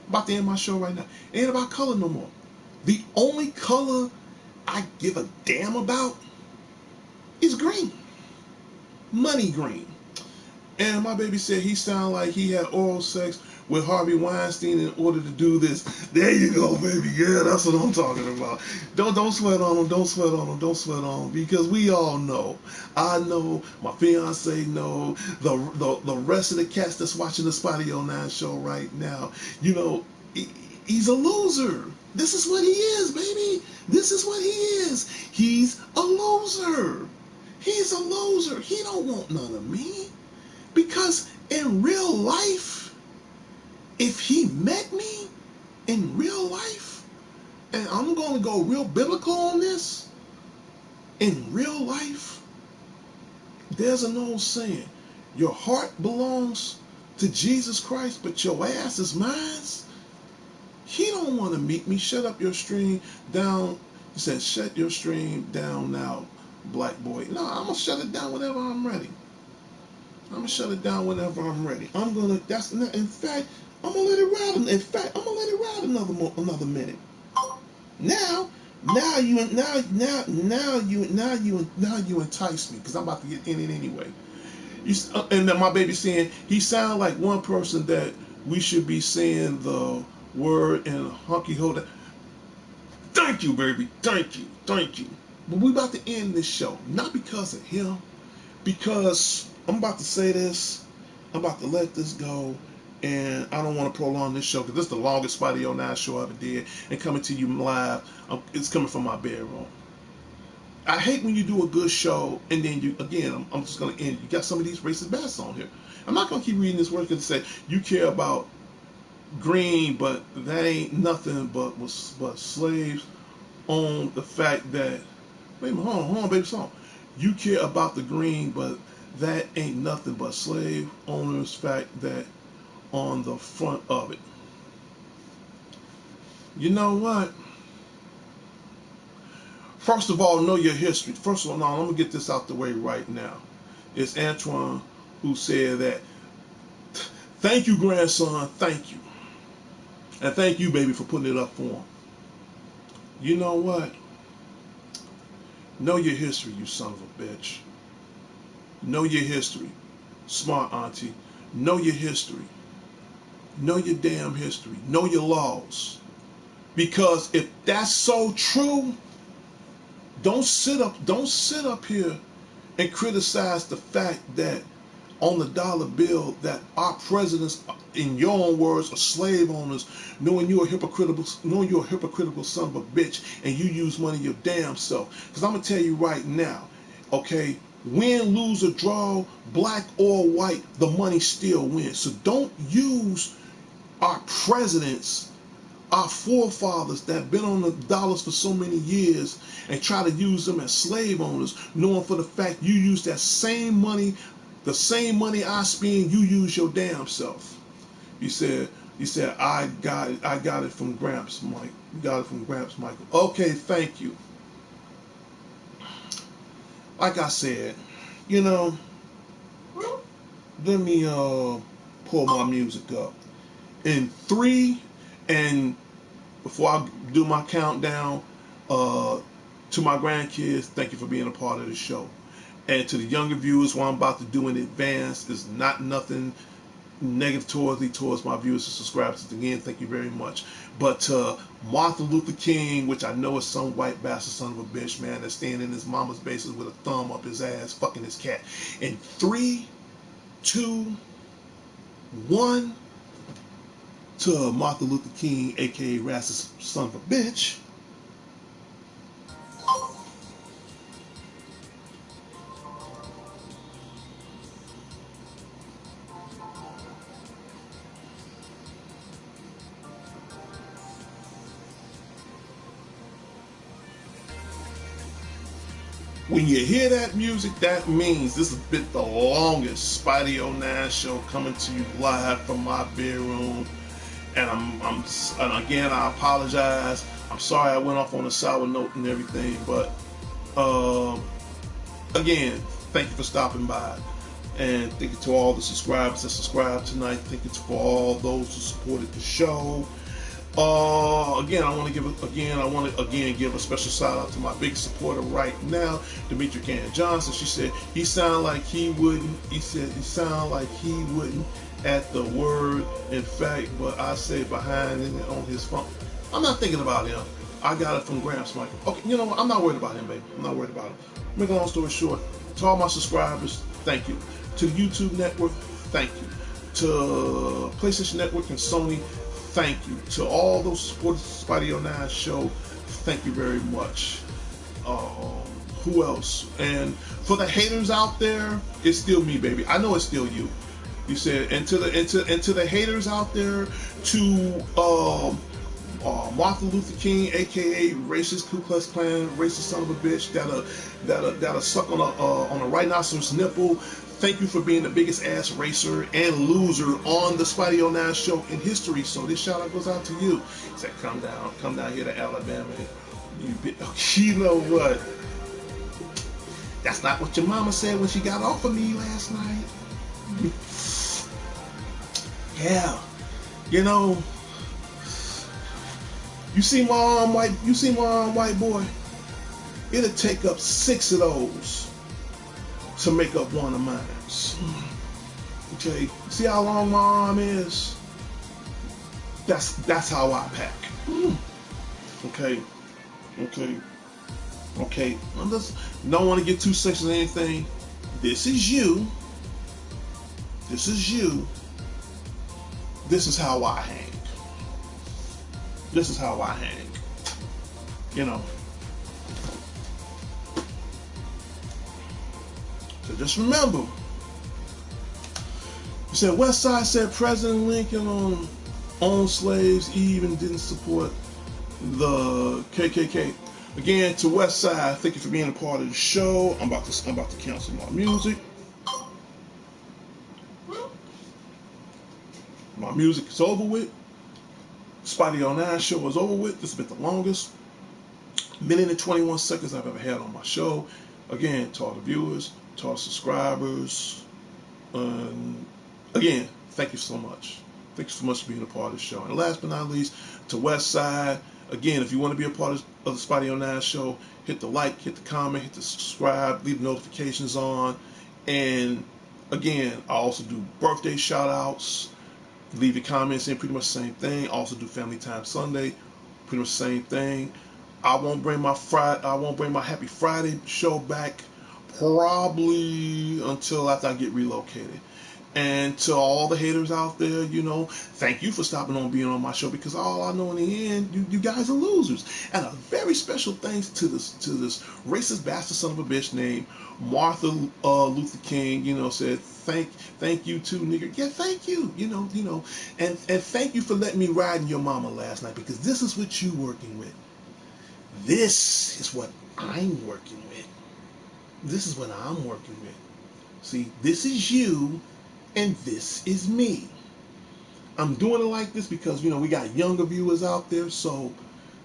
A: I'm about to end my show right now. It ain't about color no more. The only color I give a damn about is green. Money green. And my baby said he sounded like he had oral sex with Harvey Weinstein in order to do this. There you go, baby. Yeah, that's what I'm talking about. Don't sweat on him. Don't sweat on him. Don't sweat on him. Because we all know. I know. My fiance know. The rest of the cats that's watching the Spotty 09 show right now. You know, he's a loser. This is what he is, baby. This is what he is. He's a loser. He's a loser. He don't want none of me. Because in real life, if he met me in real life, and I'm going to go real biblical on this, in real life, there's an old saying, your heart belongs to Jesus Christ, but your ass is mine. He don't want to meet me. Shut up your stream down. He said, shut your stream down now, black boy. No, I'm going to shut it down whenever I'm ready. I'm going to shut it down whenever I'm ready. I'm going to, that's not, in fact, I'm going to let it ride. In fact, I'm going to let it ride another minute. Now you entice me because I'm about to get in it anyway. And then my baby saying he sounds like one person that we should be saying the word in hunky holder. Thank you, baby. Thank you. Thank you. But we about to end this show. Not because of him. Because I'm about to say this. I'm about to let this go. And I don't want to prolong this show because this is the longest Spidey 09 show I ever did. And coming to you live. It's coming from my bedroom. I hate when you do a good show and then you, again, I'm just going to end. You got some of these racist bastards on here. I'm not going to keep reading this word because it say you care about green, but that ain't nothing but slaves on the fact that, wait a minute, hold on, baby, song. You care about the green, but that ain't nothing but slave owners' fact that on the front of it. You know what? First of all, know your history. First of all, now, I'm going to get this out the way right now. It's Antoine who said that, thank you, grandson, thank you. And thank you, baby, for putting it up for him. You know what? Know your history, you son of a bitch. Know your history. Smart auntie. Know your history. Know your damn history. Know your laws. Because if that's so true, don't sit up here and criticize the fact that on the dollar bill that our presidents, in your own words, are slave owners, knowing you're a hypocritical son of a bitch, and you use money your damn self. Because I'm gonna tell you right now, okay, win, lose, or draw, black or white, the money still wins. So don't use our presidents, our forefathers that have been on the dollars for so many years and try to use them as slave owners, knowing for the fact you use that same money, the same money I spend, you use your damn self. He said, I got it from Gramps, Mike. You got it from Gramps, Michael. Okay, thank you. Like I said, you know, let me pull my music up. In 3, and before I do my countdown, to my grandkids, thank you for being a part of the show. And to the younger viewers, what I'm about to do in advance is not nothing negative towards my viewers and subscribers. Again, thank you very much. But to Martin Luther King, which I know is some white bastard son of a bitch, man, that's staying in his mama's basement with a thumb up his ass, fucking his cat. In 3, 2, 1, to Martin Luther King, aka Racist son of a bitch. When you hear that music, that means this has been the longest Spidey 09 show coming to you live from my bedroom. And and again, I apologize. I'm sorry I went off on a sour note and everything, but again, thank you for stopping by. And thank you to all the subscribers that subscribed tonight. Thank you to all those who supported the show. Again, I want to give a special shout out to my big supporter right now, Demetri Cannon Johnson. She said he sounded like he wouldn't. He said he sounded like he wouldn't at the word. In fact, but I say behind it on his phone. I'm not thinking about him. I got it from Gramps, Michael. Okay, you know what? I'm not worried about him, baby. I'm not worried about him. Make a long story short, to all my subscribers, thank you. To the YouTube network, thank you. To PlayStation Network and Sony, thank you. To all those supporters of Spidey 09 show, thank you very much. Who else? And for the haters out there, it's still me, baby. I know it's still you. You said, and to the haters out there, to Martin Luther King, aka racist Ku Klux Klan, racist son of a bitch, that'll suck on a rhinoceros nipple. Thank you for being the biggest ass racer and loser on the Spidey 09 show in history. So this shout out goes out to you. He said, come down here to Alabama. You know what? That's not what your mama said when she got off of me last night. Yeah, you know, you see my arm white boy. It'll take up 6 of those to make up one of mine. Okay, see how long my arm is? That's how I pack. Okay. I just don't want to get too sexy or anything. This is you. This is you. This is how I hang. This is how I hang. You know. So just remember. You said West Side said President Lincoln owned slaves, he even didn't support the KKK. Again, to West Side, thank you for being a part of the show. I'm about to cancel my music. My music is over with. Spotty 09 show is over with. This has been the longest minute and 21 seconds I've ever had on my show. Again, to all the viewers, to all the subscribers. Again, thank you so much. Thank you so much for being a part of the show. And last but not least, to West Side. Again, if you want to be a part of the Spotty 09 show, hit the like, hit the comment, hit the subscribe, leave the notifications on. And again, I also do birthday shout outs. Leave your comments in, pretty much the same thing. Also do Family Time Sunday, pretty much the same thing. I won't bring my Happy Friday show back probably until after I get relocated. And to all the haters out there, you know, thank you for stopping on being on my show, because all I know in the end, you guys are losers. And a very special thanks to this racist bastard son of a bitch named Martin Luther King. You know, said thank you too, nigger. Yeah, thank you. You know, and thank you for letting me ride in your mama last night, because this is what you working with. This is what I'm working with. This is what I'm working with. See, this is you. And this is me. I'm doing it like this because, you know, we got younger viewers out there. So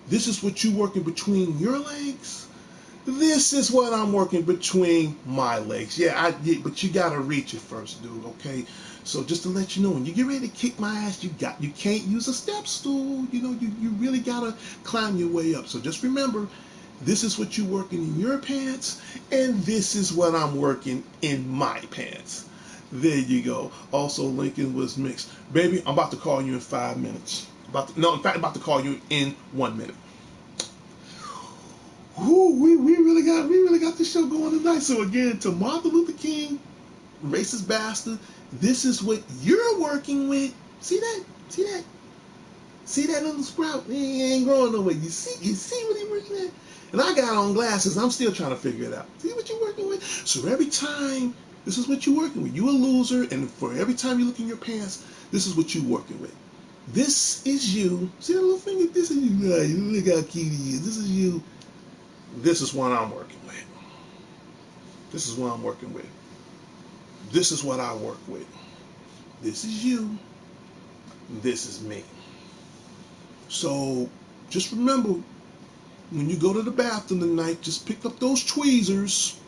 A: this is what you working between your legs. This is what I'm working between my legs. Yeah, but you got to reach it first, dude, okay? So just to let you know, when you get ready to kick my ass, you can't use a step stool. You know, you really got to climb your way up. So just remember, this is what you're working in your pants, and this is what I'm working in my pants. There you go. Also, Lincoln was mixed. Baby, I'm about to call you in 5 minutes. I'm about to call you in 1 minute. Ooh, we really got this show going tonight. So again, to Martin Luther King, racist bastard, this is what you're working with. See that? See that little sprout? He ain't growing nowhere. You see what he working at? And I got on glasses. I'm still trying to figure it out. See what you're working with? So every time, this is what you're working with. You a loser, and for every time you look in your pants, this is what you're working with. This is you. See that little finger? This is you. Look how cute he is. This is you. This is what I'm working with. This is what I'm working with. This is what I work with. This is you. This is me. So just remember, when you go to the bathroom tonight, just pick up those tweezers,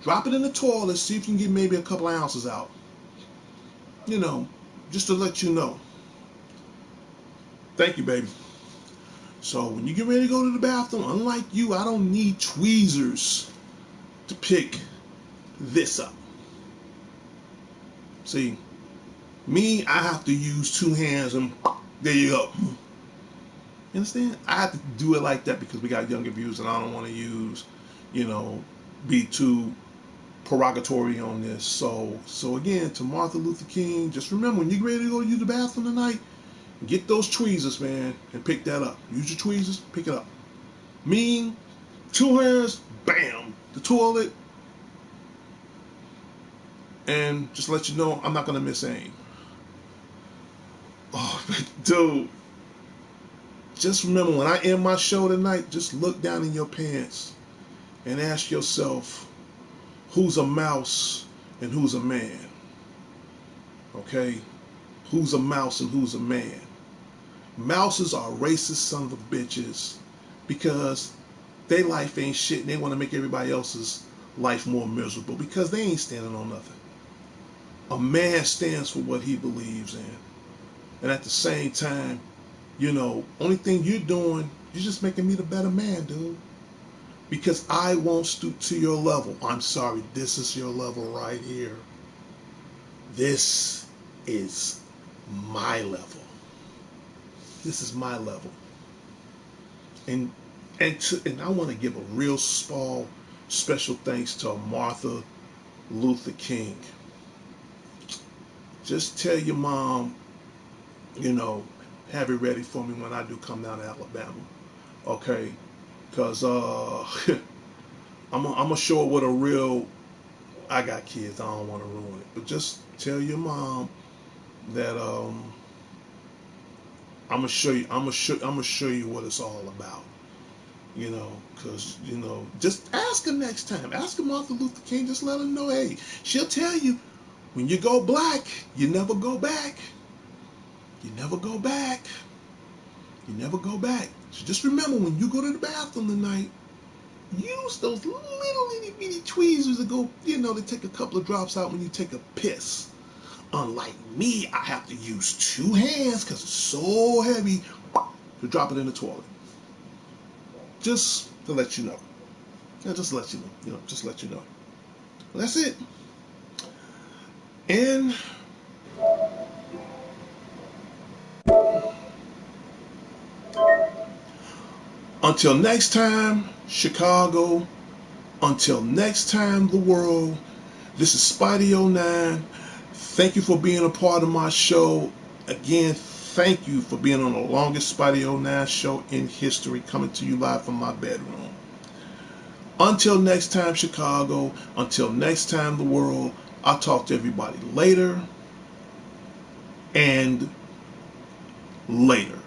A: drop it in the toilet, see if you can get maybe a couple ounces out. You know, just to let you know. Thank you, baby. So when you get ready to go to the bathroom, unlike you, I don't need tweezers to pick this up. See, me, I have to use 2 hands and there you go. You understand? I have to do it like that because we got younger viewers and I don't want to use, you know, be too derogatory on this. So again, to Martin Luther King, just remember, when you get ready to go use the bathroom tonight, get those tweezers, man, and pick that up. Use your tweezers, pick it up. Me, 2 hands, bam, the toilet. And just let you know, I'm not gonna miss aim. Oh, dude, just remember when I end my show tonight, just look down in your pants and ask yourself, who's a mouse and who's a man? Okay? Who's a mouse and who's a man? Mouses are racist sons of bitches because their life ain't shit and they want to make everybody else's life more miserable because they ain't standing on nothing. A man stands for what he believes in. And at the same time, only thing you're doing, you're just making me the better man, dude. Because I won't stoop to your level. I'm sorry, this is your level right here. This is my level. This is my level. And I want to give a real small special thanks to Martha Luther King. Just tell your mom, have it ready for me when I do come down to Alabama. Okay? Because I'm gonna show her what a real. I got kids. I don't want to ruin it, but just tell your mom that I'm gonna show you. I'm gonna show you what it's all about. Because just ask her next time. Ask her Martin Luther King. Just let her know. Hey, she'll tell you. When you go black, you never go back. You never go back. You never go back. So just remember when you go to the bathroom tonight, use those little itty bitty tweezers to go, to take a couple of drops out when you take a piss. Unlike me, I have to use 2 hands because it's so heavy to drop it in the toilet. Just to let you know. Yeah, just to let you know. Just let you know. Well, that's it. And until next time, Chicago. Until next time, the world. This is Spidey09. Thank you for being a part of my show. Again, thank you for being on the longest Spidey09 show in history, coming to you live from my bedroom. Until next time, Chicago. Until next time, the world. I'll talk to everybody later. And later.